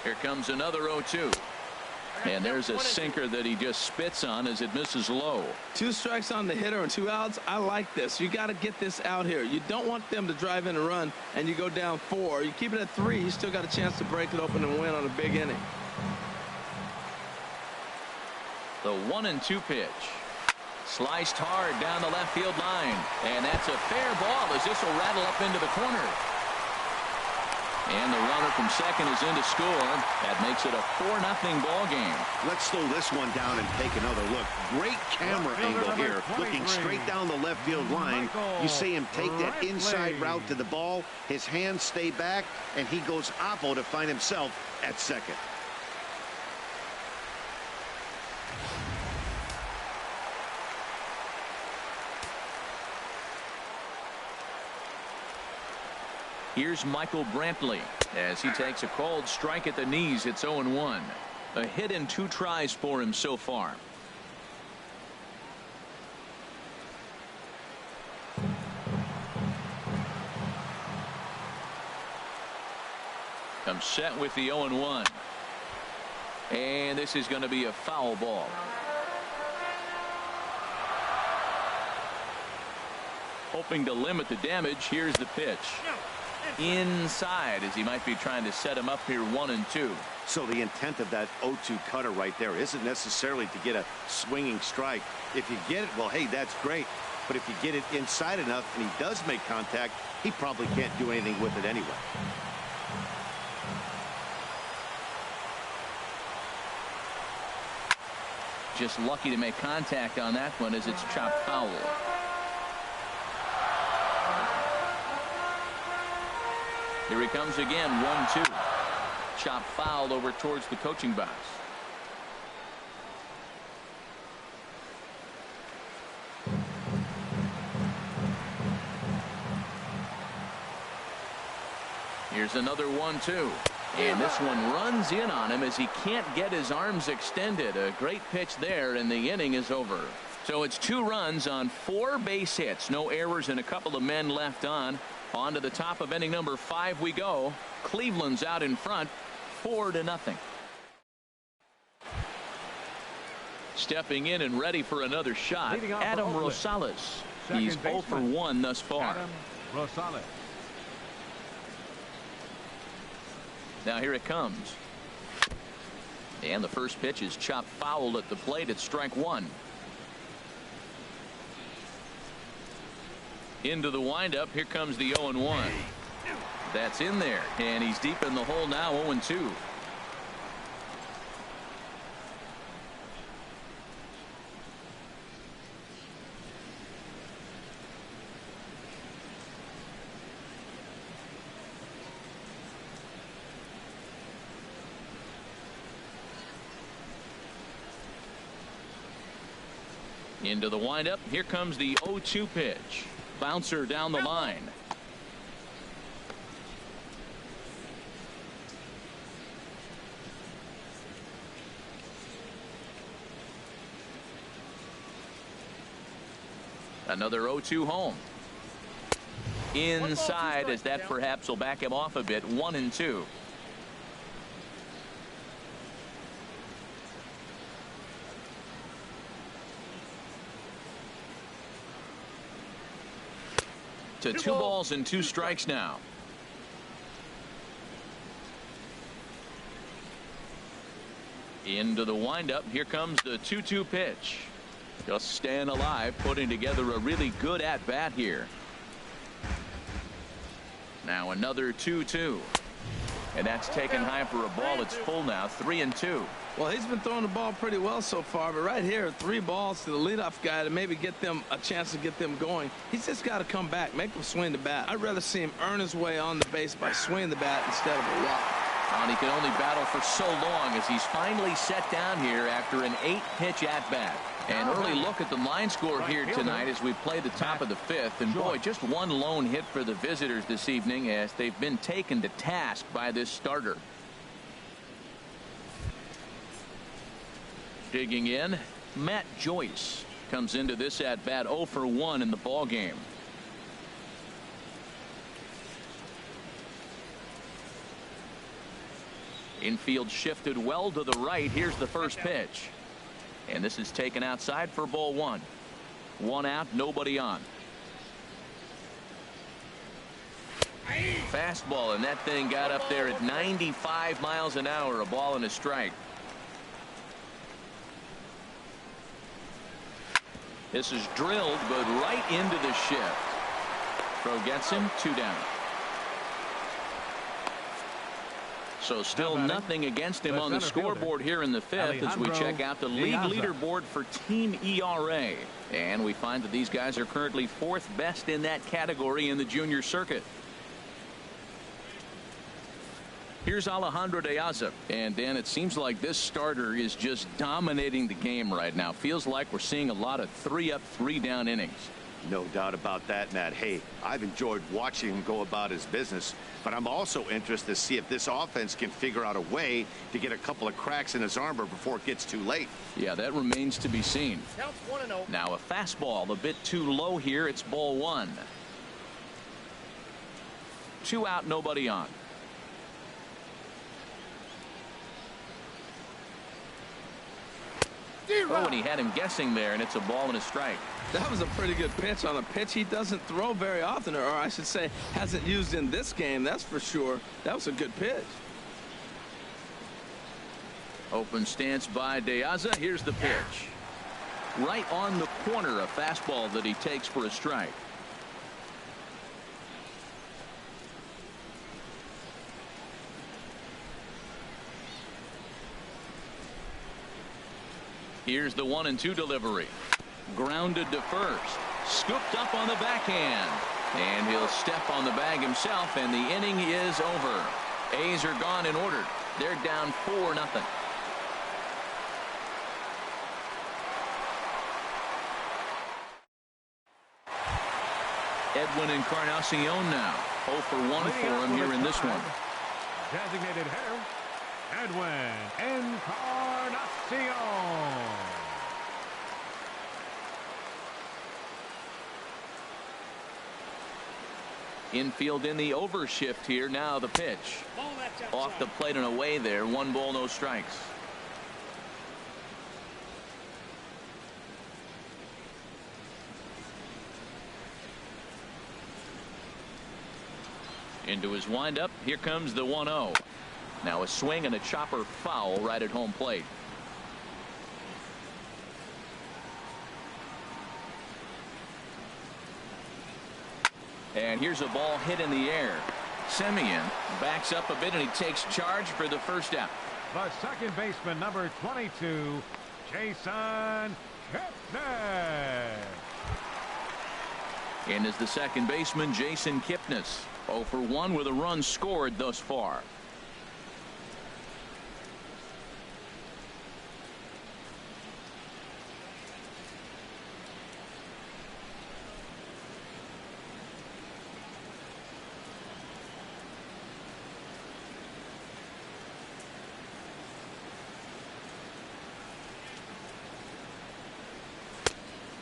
Here comes another 0-2. And there's a sinker that he just spits on as it misses low. 2 strikes on the hitter and 2 outs. I like this. You got to get this out here. You don't want them to drive in a run and you go down 4. You keep it at 3. You still got a chance to break it open and win on a big inning. The 1-2 pitch. Sliced hard down the left field line. And that's a fair ball as this will rattle up into the corner. And the runner from second is in to score. That makes it a 4-0 ball game. Let's slow this one down and take another look. Great camera angle here, looking straight down the left field line. You see him take that inside route to the ball. His hands stay back, and he goes oppo to find himself at second. Here's Michael Brantley as he takes a cold strike at the knees. It's 0-1. A hit in 2 tries for him so far. Comes set with the 0-1. And this is going to be a foul ball. Hoping to limit the damage. Here's the pitch. Inside, as he might be trying to set him up here 1-2. So the intent of that 0-2 cutter right there isn't necessarily to get a swinging strike. If you get it, well, hey, that's great. But if you get it inside enough and he does make contact, he probably can't do anything with it anyway. Just lucky to make contact on that one as it's chopped foul. Here he comes again, 1-2. Chop fouled over towards the coaching box. Here's another 1-2. And this one runs in on him as he can't get his arms extended. A great pitch there, and the inning is over. So it's 2 runs on 4 base hits. No errors and a couple of men left on. On to the top of inning number 5 we go. Cleveland's out in front, 4-0. Stepping in and ready for another shot, Adam Rosales. He's 0 for 1 thus far. Adam Rosales. Now here it comes. And the first pitch is chopped foul at the plate at strike 1. Into the windup. Here comes the 0-1. That's in there. And he's deep in the hole now, 0-2. Into the windup. Here comes the 0-2 pitch. Bouncer down the line. Another 0-2 home. Inside, as that perhaps will back him off a bit. 1-2. To 2 balls and 2 strikes now. Into the windup. Here comes the 2-2 pitch. Just staying alive, putting together a really good at bat here. Now another 2-2. And that's taken high for a ball. It's full now. 3-2. Well, he's been throwing the ball pretty well so far, but right here, 3 balls to the leadoff guy to maybe get them a chance to get them going. He's just got to come back, make them swing the bat. I'd rather see him earn his way on the base by swinging the bat instead of a walk. And he can only battle for so long as he's finally set down here after an 8-pitch at-bat. An early look at the line score here tonight as we play the top of the 5th. And boy, just one lone hit for the visitors this evening as they've been taken to task by this starter. Digging in, Matt Joyce comes into this at bat 0 for 1 in the ball game. Infield shifted well to the right. Here's the first pitch. And this is taken outside for ball 1. 1 out, nobody on. Fastball, and that thing got up there at 95 miles an hour. A ball and a strike. This is drilled, but right into the shift. Throw gets him. 2 down. So still nothing against him on the scoreboard here in the 5th as we check out the league leaderboard for team ERA. And we find that these guys are currently 4th best in that category in the junior circuit. Here's Alejandro De Aza. And Dan, it seems like this starter is just dominating the game right now. Feels like we're seeing a lot of 3-up, 3-down innings. No doubt about that, Matt. Hey, I've enjoyed watching him go about his business, but I'm also interested to see if this offense can figure out a way to get a couple of cracks in his armor before it gets too late. Yeah, that remains to be seen. Counts 1-0. Now a fastball a bit too low here. It's ball 1. 2 out, nobody on. Oh, and he had him guessing there, and it's a ball and a strike. That was a pretty good pitch on a pitch he doesn't throw very often, or I should say hasn't used in this game, that's for sure. That was a good pitch. Open stance by De Aza. Here's the pitch. Right on the corner, a fastball that he takes for a strike. Here's the 1-2 delivery. Grounded to first. Scooped up on the backhand. And he'll step on the bag himself, and the inning is over. A's are gone in order. They're down 4-0. Edwin Encarnacion now. 0 for 1 for him here in this one. Designated hitter, Edwin Encarnacion. Infield in the overshift here. Now the pitch. Off the plate and away there. 1 ball, no strikes. Into his windup. Here comes the 1-0. Now a swing and a chopper foul right at home plate. And here's a ball hit in the air. Semien backs up a bit and he takes charge for the first out. The second baseman, number 22, Jason Kipnis. In is the second baseman, Jason Kipnis. 0 for 1 with a run scored thus far.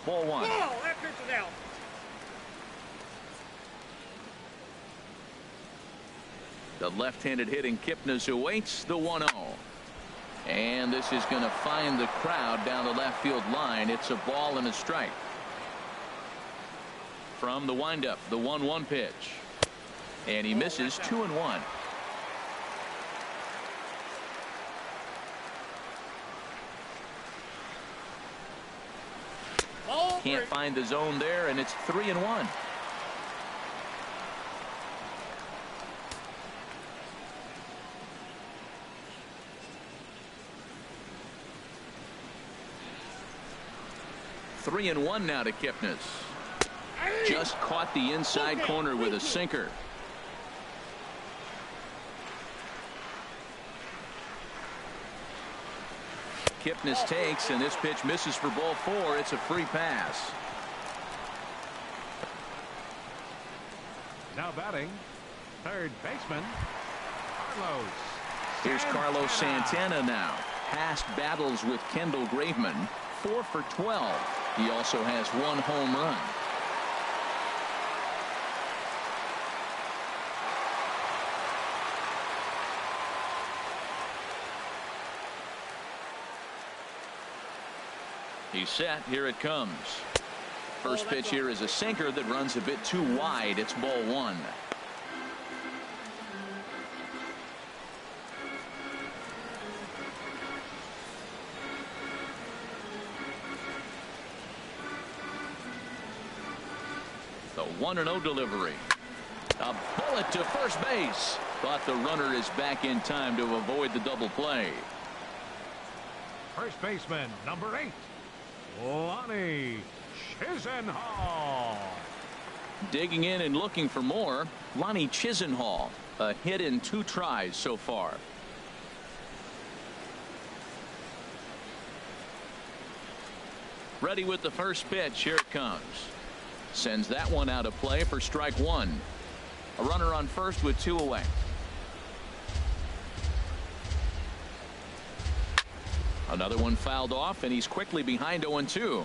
Ball 1. Oh, that pitch is out. The left-handed hitting Kipnis awaits the 1-0. And this is going to find the crowd down the left field line. It's a ball and a strike. From the windup, the 1-1 pitch. And he misses 2-1. Can't find the zone there, and it's 3-1. Three and 1 now to Kipnis. Just caught the inside corner with a sinker. Kipnis takes, and this pitch misses for ball 4. It's a free pass. Now batting, third baseman, Carlos. Here's Carlos Santana now. Past battles with Kendall Graveman, 4 for 12. He also has 1 home run. He's set. Here it comes. First pitch here is a sinker that runs a bit too wide. It's ball 1. The 1-0 delivery. A bullet to first base. But the runner is back in time to avoid the double play. First baseman, number 8, Lonnie Chisenhall. Digging in and looking for more, Lonnie Chisenhall. A hit in 2 tries so far. Ready with the first pitch. Here it comes. Sends that one out of play for strike 1. A runner on first with 2 away. Another one fouled off, and he's quickly behind 0-2.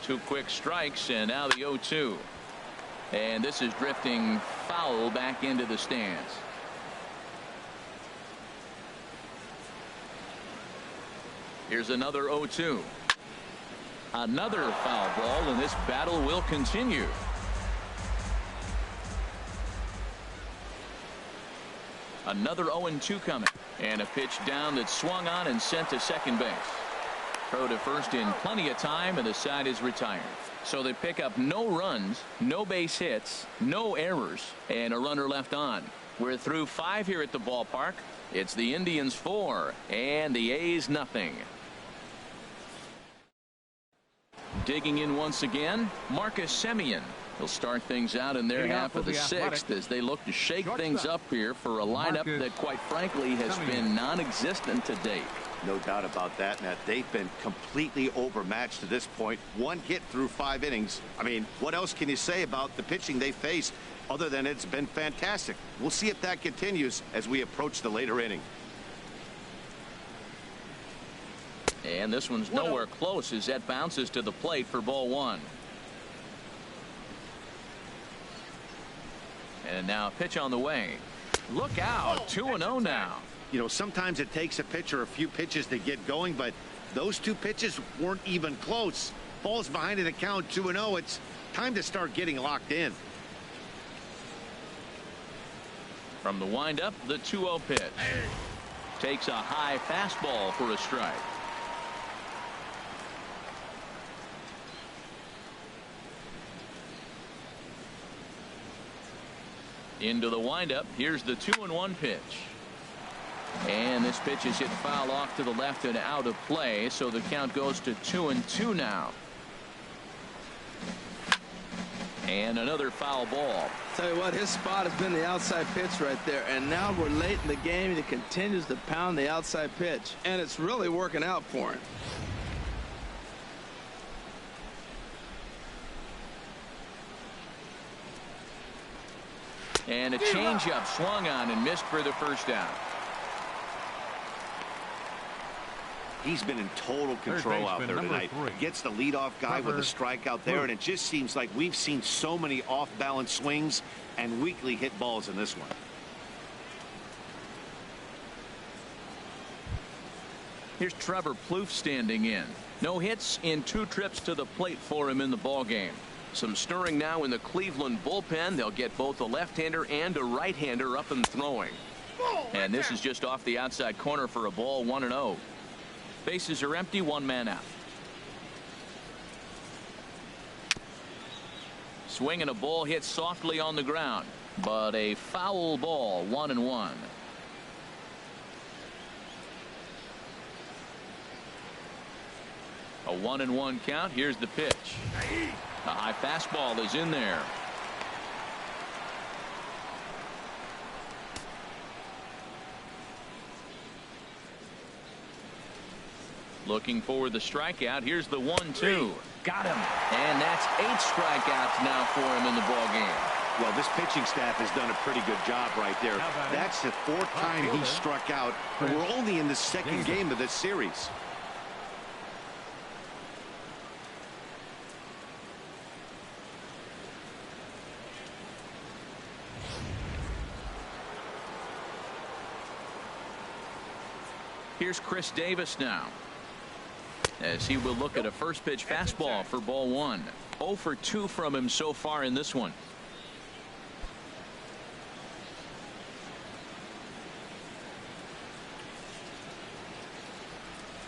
Two quick strikes, and now the 0-2. And this is drifting foul back into the stands. Here's another 0-2. Another foul ball, and this battle will continue. Another 0-2 coming. And a pitch down that's swung on and sent to second base. Throw to first in plenty of time, and the side is retired. So they pick up no runs, no base hits, no errors, and a runner left on. We're through 5 here at the ballpark. It's the Indians 4 and the A's nothing. Digging in once again, Marcus Semien. He'll start things out in their half of the 6th as they look to shake things up here for a lineup that, quite frankly, has been non-existent to date. No doubt about that, Matt. They've been completely overmatched to this point. 1 hit through 5 innings. I mean, what else can you say about the pitching they faced other than it's been fantastic? We'll see if that continues as we approach the later inning. And this one's nowhere close as that bounces to the plate for ball 1. And now a pitch on the way. Look out. 2-0 now. You know, sometimes it takes a pitcher a few pitches to get going, but those 2 pitches weren't even close. Ball's behind in the count 2-0. It's time to start getting locked in. From the windup, the 2-0 pitch. Takes a high fastball for a strike. Into the windup. Here's the 2-1 pitch. And this pitch is hit foul off to the left and out of play, so the count goes to 2-2 now. And another foul ball. Tell you what, his spot has been the outside pitch right there, and now we're late in the game and he continues to pound the outside pitch, and it's really working out for him. And a changeup swung on and missed for the first down. He's been in total control out there tonight. Gets the leadoff guy with a strikeout there, and it just seems like we've seen so many off-balance swings and weakly hit balls in this one. Here's Trevor Plouffe standing in. No hits in 2 trips to the plate for him in the ballgame. Some stirring now in the Cleveland bullpen. They'll get both a left-hander and a right-hander up and throwing. And this is just off the outside corner for a ball, 1-0. Bases are empty, 1 man out. Swing and a ball hit softly on the ground, but a foul ball, 1-1. A 1-1 count. Here's the pitch. A high fastball is in there. Looking for the strikeout. Here's the 1-2. Got him. And that's 8 strikeouts now for him in the ball game. Well, this pitching staff has done a pretty good job right there. That's the 4th time he struck out. We're only in the 2nd game of this series. Here's Chris Davis now, as he will look at a first pitch fastball for ball 1. 0 for 2 from him so far in this one.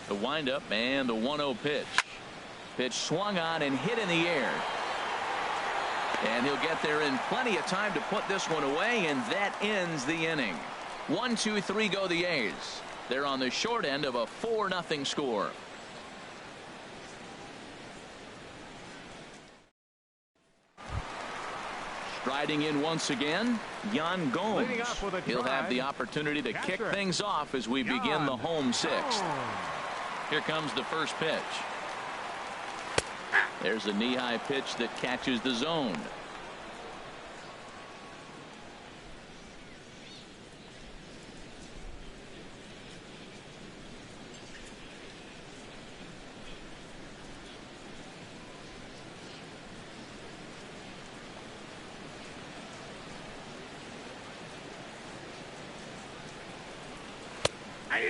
The windup and the 1-0 pitch. Pitch swung on and hit in the air. And he'll get there in plenty of time to put this one away, and that ends the inning. 1-2-3 go the A's. They're on the short end of a 4-0 score. Striding in once again, Yan Gomes. He'll have the opportunity to kick things off as we begin the home 6th. Here comes the first pitch. There's a knee-high pitch that catches the zone.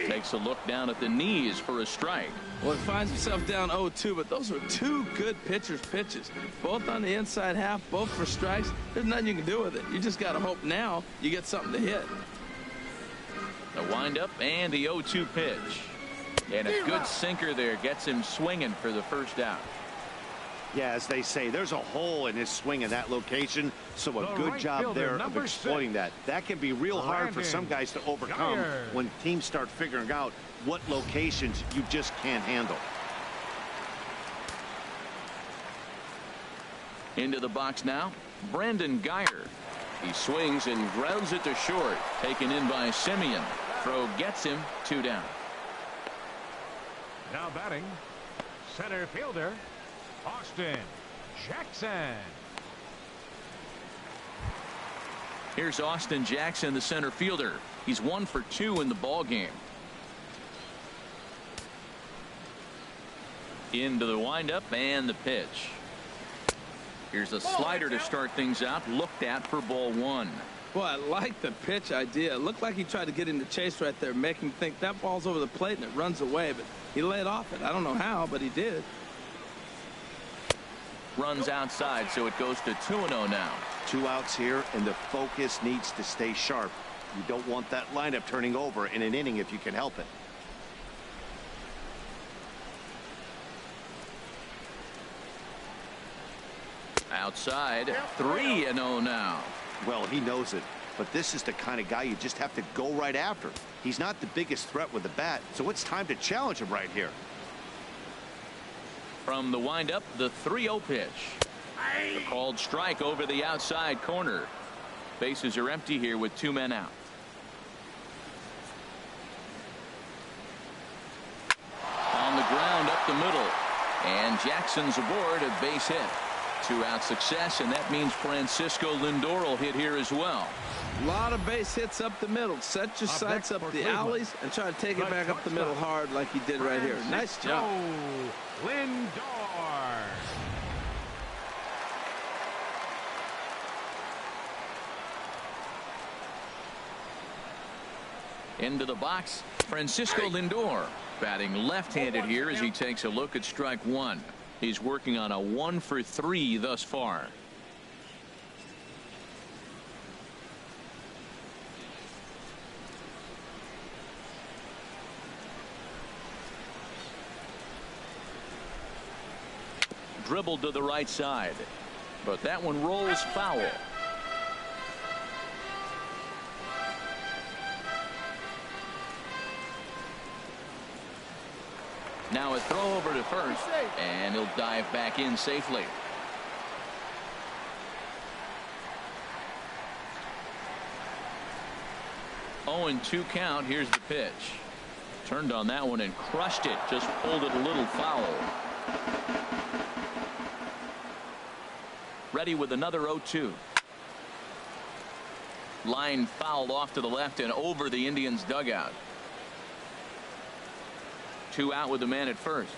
Takes a look down at the knees for a strike. Well, he finds himself down 0-2, but those were 2 good pitchers' pitches. Both on the inside half, both for strikes. There's nothing you can do with it. You just got to hope now you get something to hit. The windup and the 0-2 pitch. And a good sinker there gets him swinging for the first out. Yeah, as they say, there's a hole in his swing in that location, so a good job there of exploiting that. That can be real hard for some guys to overcome when teams start figuring out what locations you just can't handle. Into the box now, Brandon Guyer. He swings and grounds it to short. Taken in by Simeon. Throw gets him, 2 down. Now batting, center fielder, Austin Jackson. Here's Austin Jackson, the center fielder. He's 1 for 2 in the ball game. Into the windup and the pitch. Here's a slider to start things out, looked at for ball 1. Boy, I like the pitch idea. It looked like he tried to get him to chase right there, make him think that ball's over the plate and it runs away, but he laid off it. I don't know how, but he did. Runs outside, so it goes to 2-0 now. 2 outs here, and the focus needs to stay sharp. You don't want that lineup turning over in an inning if you can help it. Outside, 3-0 now. Well, he knows it, but this is the kind of guy you just have to go right after. He's not the biggest threat with the bat, so it's time to challenge him right here. From the windup, the 3-0 pitch. A called strike over the outside corner. Bases are empty here with 2 men out. On the ground up the middle, and Jackson's aboard a base hit. 2-out success, and that means Francisco Lindor will hit here as well. A lot of base hits up the middle. Set your sights up the alleys and try to take it back up the middle hard like he did right here. Nice job. Lindor. Into the box, Francisco Lindor, batting left-handed here as he takes a look at strike 1. He's working on a 1-for-3 thus far. Dribbled to the right side, but that one rolls foul. Now a throw over to first, and he'll dive back in safely. Oh, and 2 count. Here's the pitch. Turned on that one and crushed it. Just pulled it a little foul. Ready with another 0-2. Line fouled off to the left and over the Indians' dugout. 2 out with the man at first.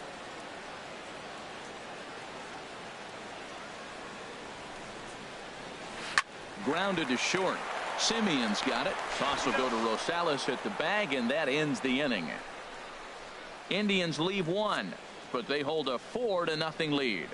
Grounded to short. Simeon's got it. Toss will go to Rosales at the bag, and that ends the inning. Indians leave 1, but they hold a 4-0 lead.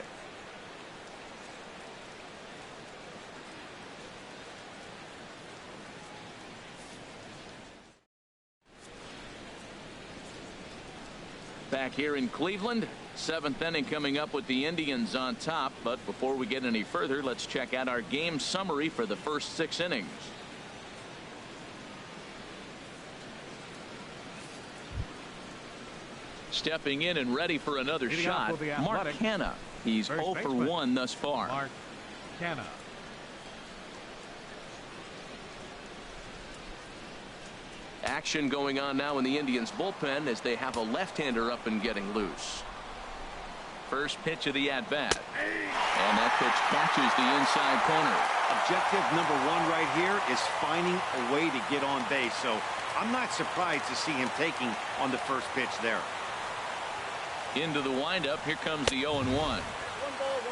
Back here in Cleveland, 7th inning coming up with the Indians on top. But before we get any further, let's check out our game summary for the first 6 innings. Stepping in and ready for another shot, Mark Hanna. He's 0 for 1 thus far. Mark Hanna. Action going on now in the Indians bullpen as they have a left-hander up and getting loose. First pitch of the at-bat. And that pitch catches the inside corner. Objective number 1 right here is finding a way to get on base. So I'm not surprised to see him taking on the first pitch there. Into the windup. Here comes the 0-1.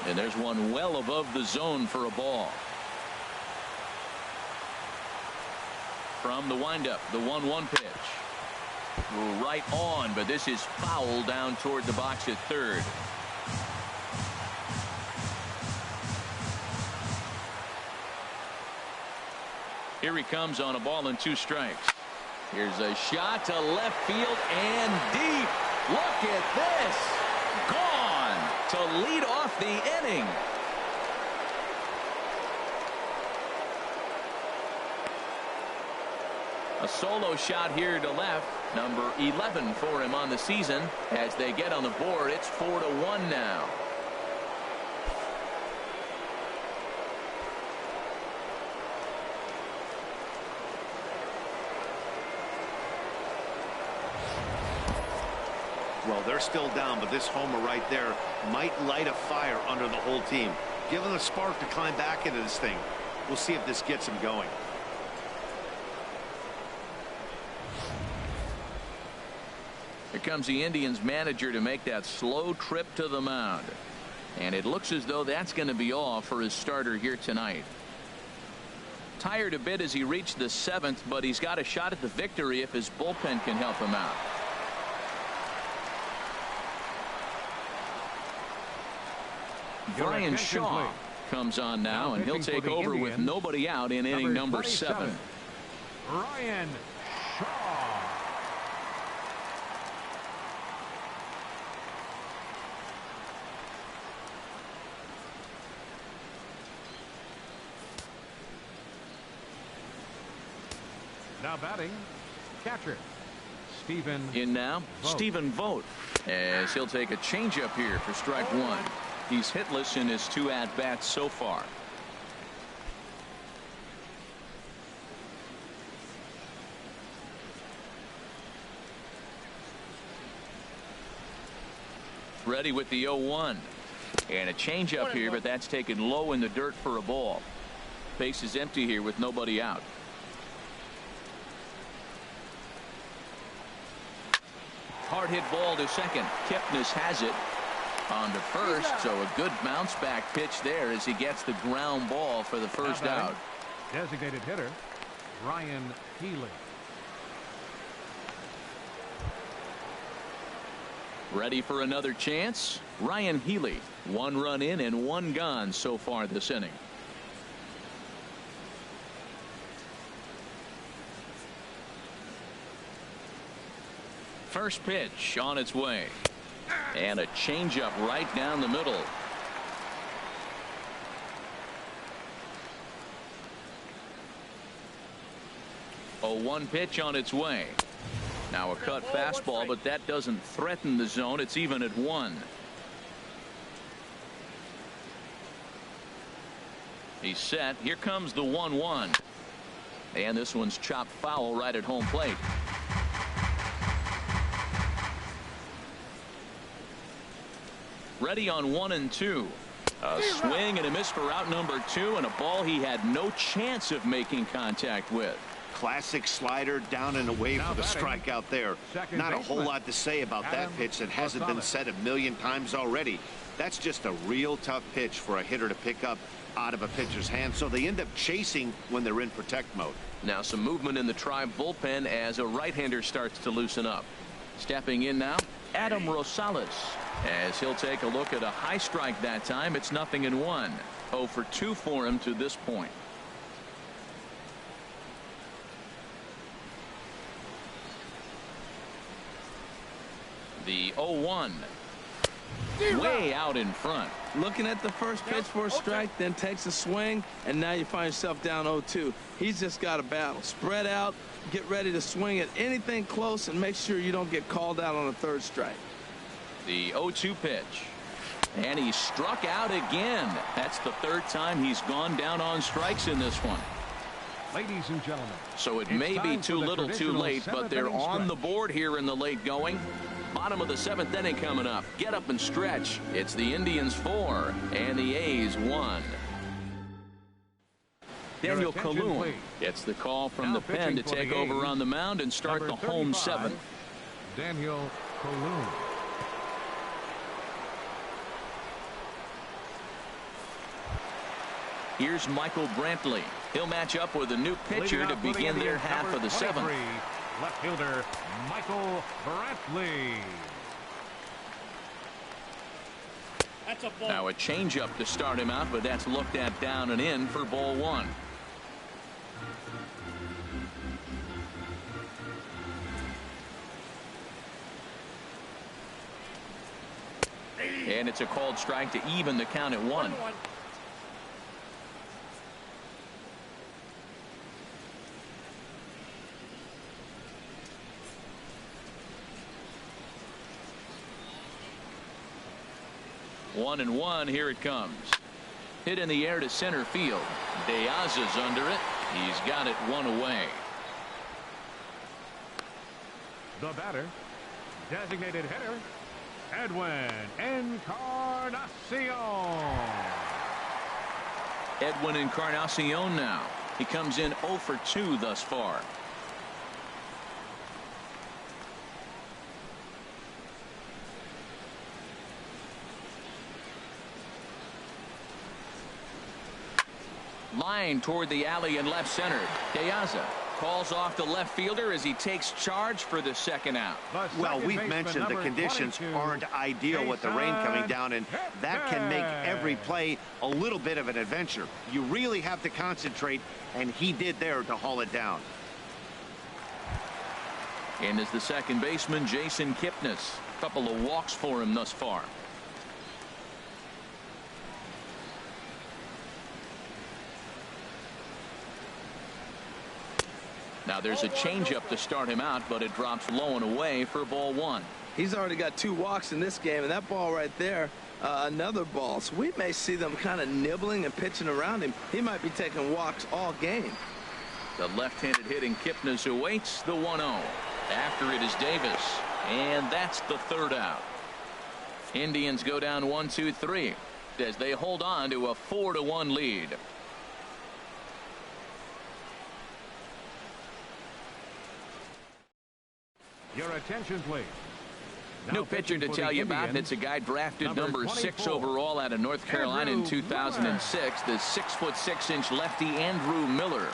And there's one well above the zone for a ball. From the windup, the 1-1 pitch. Right on, but this is foul down toward the box at third. Here he comes on a ball and 2 strikes. Here's a shot to left field and deep. Look at this. Gone to lead off the inning. A solo shot here to left. Number 11 for him on the season. As they get on the board, it's 4-1 now. Well, they're still down, but this homer right there might light a fire under the whole team. Give them a spark to climb back into this thing. We'll see if this gets them going. Here comes the Indians manager to make that slow trip to the mound. And it looks as though that's going to be all for his starter here tonight. tired a bit as he reached the 7th, but he's got a shot at the victory if his bullpen can help him out. Brian Shaw comes on now, and he'll take over with nobody out in inning number 7. Brian Shaw. Now batting, catcher Stephen. In now, Vogt. Stephen Vogt, as he'll take a changeup here for strike 1. He's hitless in his 2 at-bats so far. Ready with the 0-1. And a changeup here, but that's taken low in the dirt for a ball. Base is empty here with nobody out. Hard hit ball to second. Kipnis has it on to first, so a good bounce back pitch there as he gets the ground ball for the first out. Designated hitter Ryan Healy. Ready for another chance. Ryan Healy, 1 run in and 1 gone so far this inning. First pitch on its way, and a changeup right down the middle. A 1 pitch on its way. Now a cut fastball, but that doesn't threaten the zone. It's even at 1. He's set. Here comes the 1-1, and this one's chopped foul right at home plate. Ready on 1 and 2. A swing and a miss for out number 2, and a ball he had no chance of making contact with. Classic slider down and away for the strikeout there. Not a whole lot to say about that pitch that hasn't been said a million times already. That's just a real tough pitch for a hitter to pick up out of a pitcher's hand, so they end up chasing when they're in protect mode. Now some movement in the Tribe bullpen as a right-hander starts to loosen up. Stepping in now, Adam Rosales, as he'll take a look at a high strike that time. It's 0-1. 0 for 2 for him to this point. The 0-1. Way out in front. Looking at the first pitch for a strike, then takes a swing, and now you find yourself down 0-2. He's just got a battle. Spread out, get ready to swing at anything close, and make sure you don't get called out on a 3rd strike. The 0-2 pitch. And he struck out again. That's the 3rd time he's gone down on strikes in this one. Ladies and gentlemen, so it may be too little too late, but they're on the board here in the late going. Bottom of the 7th inning coming up. Get up and stretch. It's the Indians 4 and the A's 1. Daniel Kaloum gets the call from the pen to take over on the mound and start the home 7th. Daniel Kaloum. Here's Michael Brantley. He'll match up with a new pitcher to begin their half of the 7th. Left fielder Michael Brantley. Now a changeup to start him out, but that's looked at down and in for ball 1. And it's a called strike to even the count at 1. 1-1. Here it comes. Hit in the air to center field. Diaz is under it. He's got it 1 away. The batter, designated hitter Edwin Encarnacion. Edwin Encarnacion now. He comes in 0 for 2 thus far. Line toward the alley in left center. De Aza calls off the left fielder as he takes charge for the second out. Well, we've mentioned the conditions aren't ideal with the rain coming down, and that can make every play a little bit of an adventure. You really have to concentrate, and he did there to haul it down. And is the second baseman, Jason Kipnis. A couple of walks for him thus far. Now there's a changeup to start him out, but it drops low and away for ball one. He's already got 2 walks in this game, and that ball right there, another ball. So we may see them kind of nibbling and pitching around him. He might be taking walks all game. The left-handed hitting Kipnis awaits the 1-0. After it is Davis, and that's the third out. Indians go down 1-2-3 as they hold on to a 4-1 lead. Your attention, please. New pitcher to tell you about, and it's a guy drafted number 6 overall out of North Carolina in 2006, the 6'6" lefty Andrew Miller.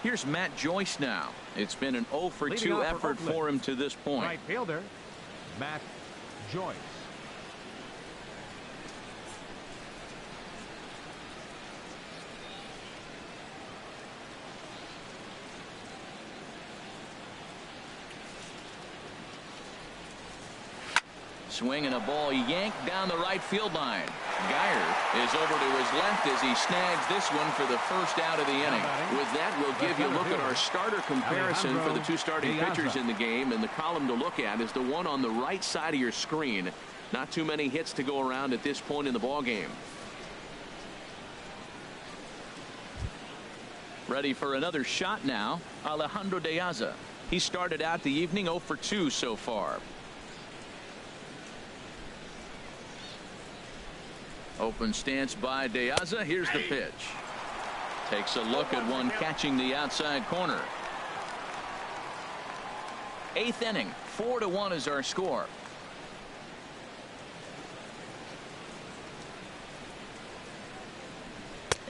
Here's Matt Joyce now. It's been an 0 for 2 effort for him to this point. Right fielder, Matt Joyce. Swinging a ball yanked down the right field line. Geyer is over to his left as he snags this one for the first out of the inning. With that, we'll give you a look at our starter comparison for the 2 starting pitchers in the game, and the column to look at is the one on the right side of your screen. Not too many hits to go around at this point in the ball game. Ready for another shot now, Alejandro De Aza. He started out the evening 0 for 2 so far. Open stance by De Aza. Here's the pitch. Takes a look at one catching the outside corner. 8th inning. 4-1 is our score.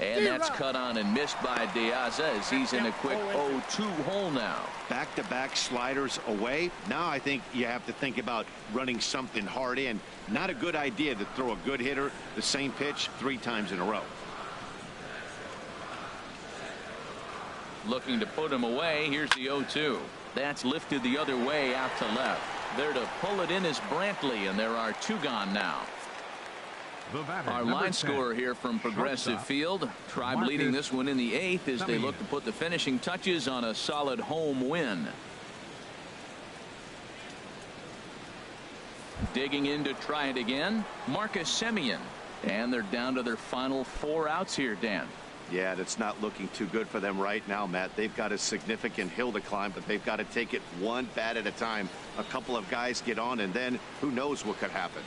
And that's cut on and missed by De Aza as he's in a quick 0-2 hole now. Back-to-back sliders away. Now I think you have to think about running something hard in. Not a good idea to throw a good hitter the same pitch 3 times in a row. Looking to put him away. Here's the 0-2. That's lifted the other way out to left. There to pull it in is Brantley, and there are 2 gone now. Our line scorer here from Progressive Field. Tribe leading this one in the 8th as they look to put the finishing touches on a solid home win. Digging in to try it again, Marcus Semien. And they're down to their final 4 outs here, Dan. Yeah, that's not looking too good for them right now, Matt. They've got a significant hill to climb, but they've got to take it one bat at a time. A couple of guys get on, and then who knows what could happen.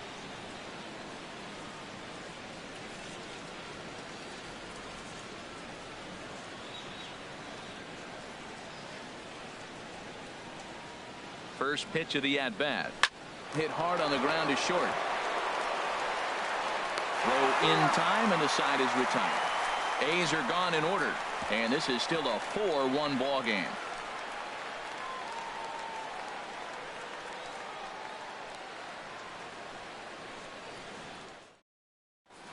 First pitch of the at-bat. Hit hard on the ground is short. Throw in time, and the side is retired. A's are gone in order, and this is still a 4-1 ball game.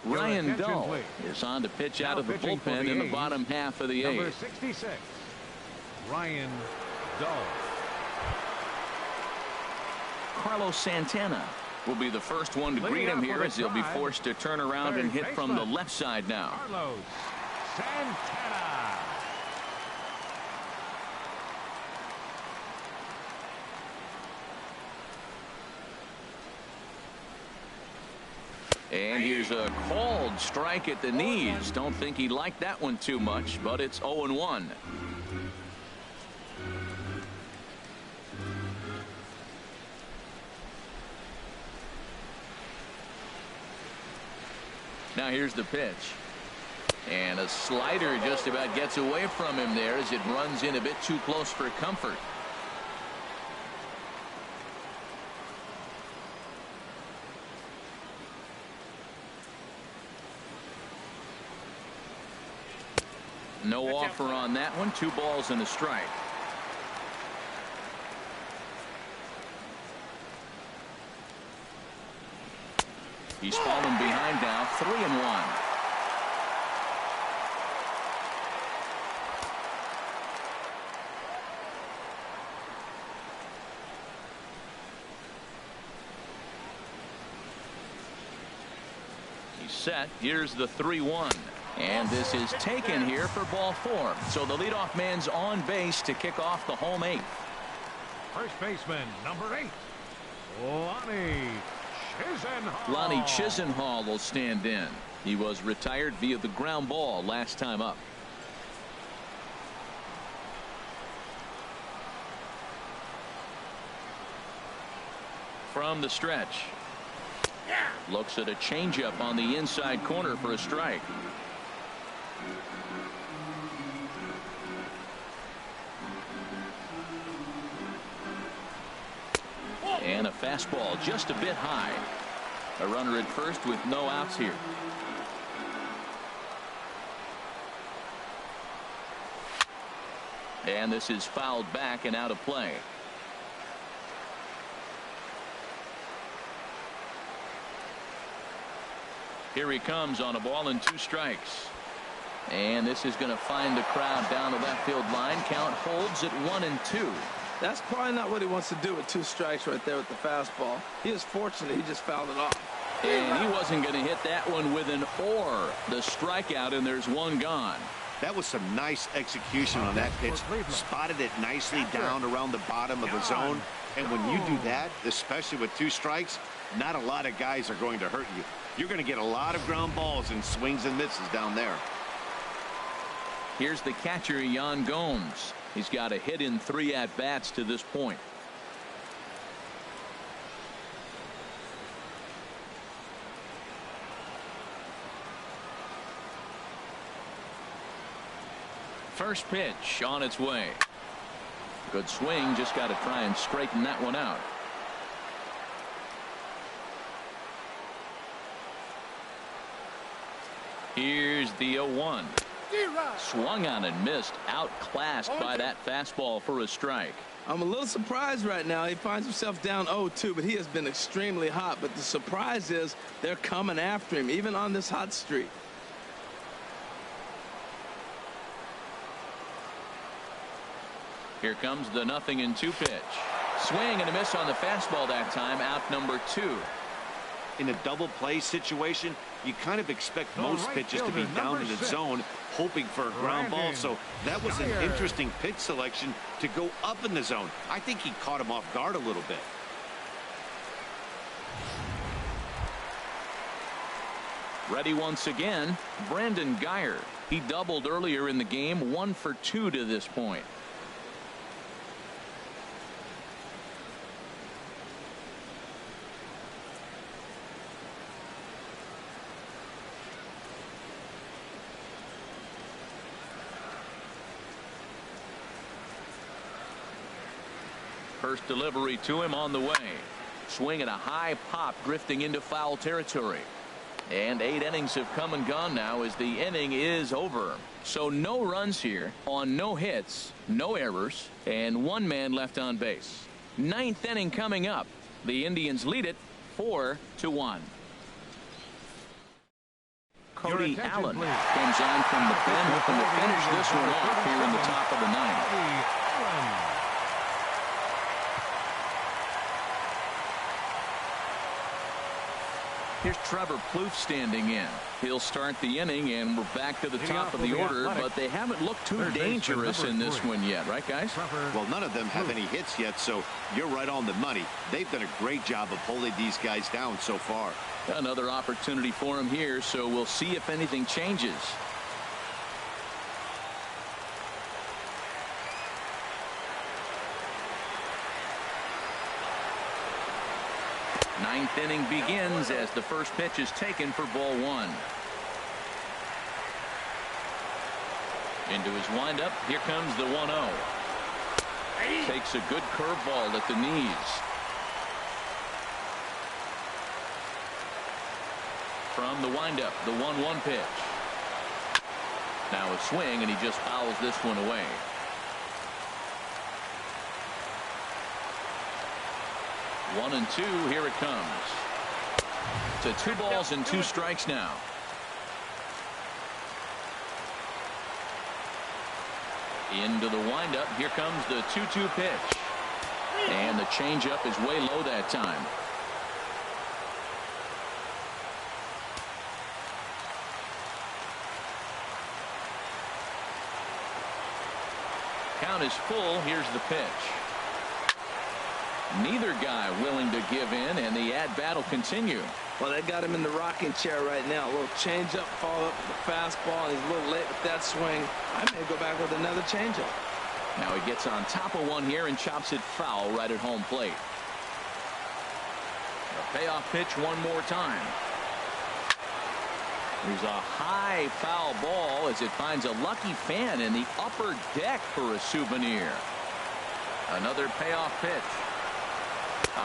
Ryan Dull is on to pitch out of the bullpen in the bottom half of the 8th. Number 66, Ryan Dull. Carlos Santana will be the first one to greet him here as he'll be forced to turn around and hit from the left side now. Carlos Santana. And here's a called strike at the knees. Don't think he liked that one too much, but it's 0-1. Now here's the pitch. And a slider just about gets away from him there as it runs in a bit too close for comfort. No offer on that one. 2 balls and a strike. He's fallen behind now, 3-1. He's set. Here's the 3-1. And this is taken here for ball 4. So the leadoff man's on base to kick off the home 8th. First baseman, number 8, Lonnie Chisenhall will stand in. He was retired via the ground ball last time up. From the stretch. Looks at a changeup on the inside corner for a strike. And a fastball just a bit high. A runner at first with no outs here. And this is fouled back and out of play. Here he comes on a ball and 2 strikes. And this is going to find the crowd down the left field line. Count holds at 1-2. That's probably not what he wants to do with 2 strikes right there with the fastball. He is fortunate he just fouled it off. And he wasn't going to hit that one with an or. The strikeout, and there's 1 gone. That was some nice execution on that pitch. Spotted it nicely down around the bottom of the zone. And when you do that, especially with 2 strikes, not a lot of guys are going to hurt you. You're going to get a lot of ground balls and swings and misses down there. Here's the catcher, Yan Gomes. He's got a hit in 3 at-bats to this point. First pitch on its way. Good swing. Just got to try and straighten that one out. Here's the 0-1. Swung on and missed. Outclassed by that fastball for a strike. I'm a little surprised right now. He finds himself down 0-2, but he has been extremely hot. But the surprise is they're coming after him, even on this hot streak. Here comes the 0-2 pitch. Swing and a miss on the fastball that time. Out number 2. In a double play situation, you kind of expect most pitches to be down in the zone, hoping for a ground ball. So that was an interesting pitch selection to go up in the zone. I think he caught him off guard a little bit. Ready once again, Brandon Guyer. He doubled earlier in the game, 1 for 2 to this point. First delivery to him on the way. Swing and a high pop drifting into foul territory. And 8 innings have come and gone now as the inning is over. So no runs here on no hits, no errors, and 1 man left on base. 9th inning coming up. The Indians lead it 4-1. Cody Allen comes on from the pen, hoping to finish this one off here in the top of the 9th. Here's Trevor Plouffe standing in. He'll start the inning, and we're back to the top of the order, but they haven't looked too dangerous in this one yet, right, guys? Well, none of them have any hits yet, so you're right on the money. They've done a great job of holding these guys down so far. Another opportunity for him here, so we'll see if anything changes. Ninth inning begins as the first pitch is taken for ball 1. Into his windup. Here comes the 1-0. Takes a good curveball at the knees. From the windup, the 1-1 pitch. Now a swing, and he just fouls this one away. One and two. Here it comes. To 2 balls and 2 strikes now. Into the windup. Here comes the 2-2 pitch. And the changeup is way low that time. Count is full. Here's the pitch. Neither guy willing to give in, and the at-bat will continue. Well, they got him in the rocking chair right now. A little changeup, follow up with the fastball, and he's a little late with that swing. I may go back with another changeup. Now he gets on top of one here and chops it foul right at home plate. A payoff pitch one more time. There's a high foul ball as it finds a lucky fan in the upper deck for a souvenir. Another payoff pitch.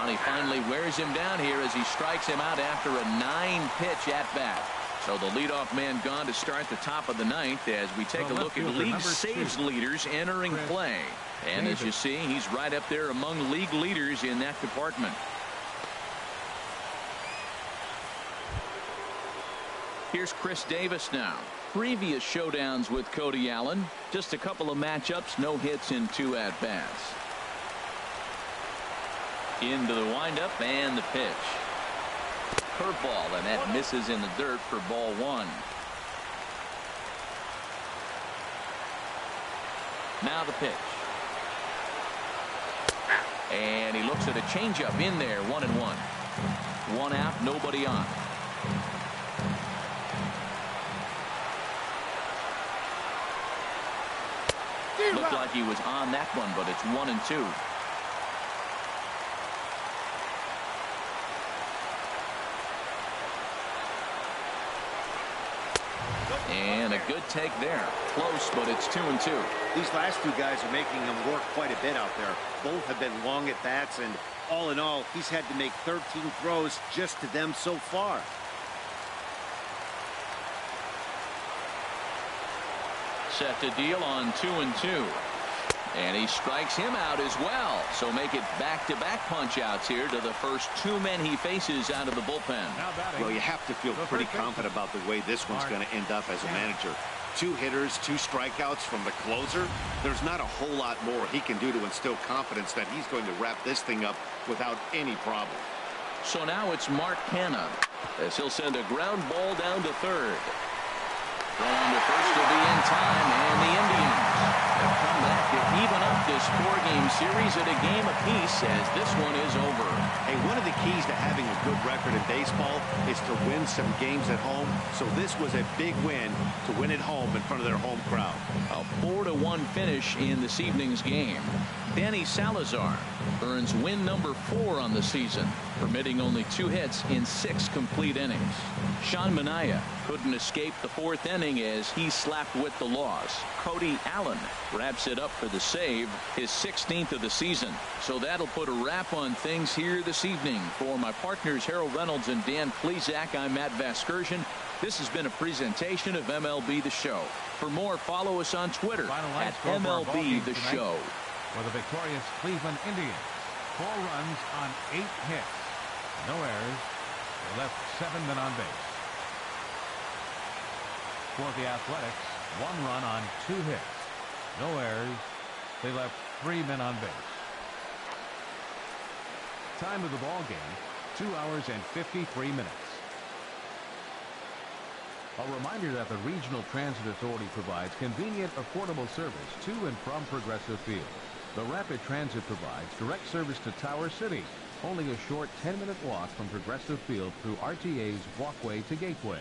And he finally wears him down here as he strikes him out after a 9-pitch at bat. So the leadoff man gone to start the top of the 9th as we take a look at league saves leaders entering play. And as you see, he's right up there among league leaders in that department. Here's Chris Davis now. Previous showdowns with Cody Allen. Just a couple of matchups, no hits in 2 at-bats. Into the windup and the pitch. Curveball, and that misses in the dirt for ball 1. Now the pitch. And he looks at a changeup in there, 1-1. 1 out, nobody on. Looked like he was on that one, but it's 1-2. And a good take there. Close, but it's 2-2. These last 2 guys are making him work quite a bit out there. Both have been long at bats, and all in all, he's had to make 13 throws just to them so far. Set to deal on 2-2. And he strikes him out as well. So make it back-to-back punch-outs here to the first 2 men he faces out of the bullpen. Well, you have to feel pretty confident about the way this one's going to end up as a manager. 2 hitters, 2 strikeouts from the closer. There's not a whole lot more he can do to instill confidence that he's going to wrap this thing up without any problem. So now it's Mark Canha as he'll send a ground ball down to third. Going to first will be in time, and the Indians have come back to even up this 4-game series at a game apiece as this one is over. Hey, one of the keys to having a good record in baseball is to win some games at home. So this was a big win to win at home in front of their home crowd. A 4-1 finish in this evening's game. Danny Salazar earns win number 4 on the season, permitting only 2 hits in 6 complete innings. Sean Manaea couldn't escape the 4th inning as he slapped with the loss. Cody Allen wraps it up for the save, his 16th of the season. So that'll put a wrap on things here this evening. For my partners Harold Reynolds and Dan Plesac, I'm Matt Vasgersian. This has been a presentation of MLB The Show. For more, follow us on Twitter at MLB The Show. For the victorious Cleveland Indians, 4 runs on 8 hits. No errors. They left 7 men on base. For the Athletics, 1 run on 2 hits. No errors. They left 3 men on base. Time of the ball game, 2 hours and 53 minutes. A reminder that the Regional Transit Authority provides convenient, affordable service to and from Progressive Field. The Rapid Transit provides direct service to Tower City, only a short 10-minute walk from Progressive Field through RTA's Walkway to Gateway.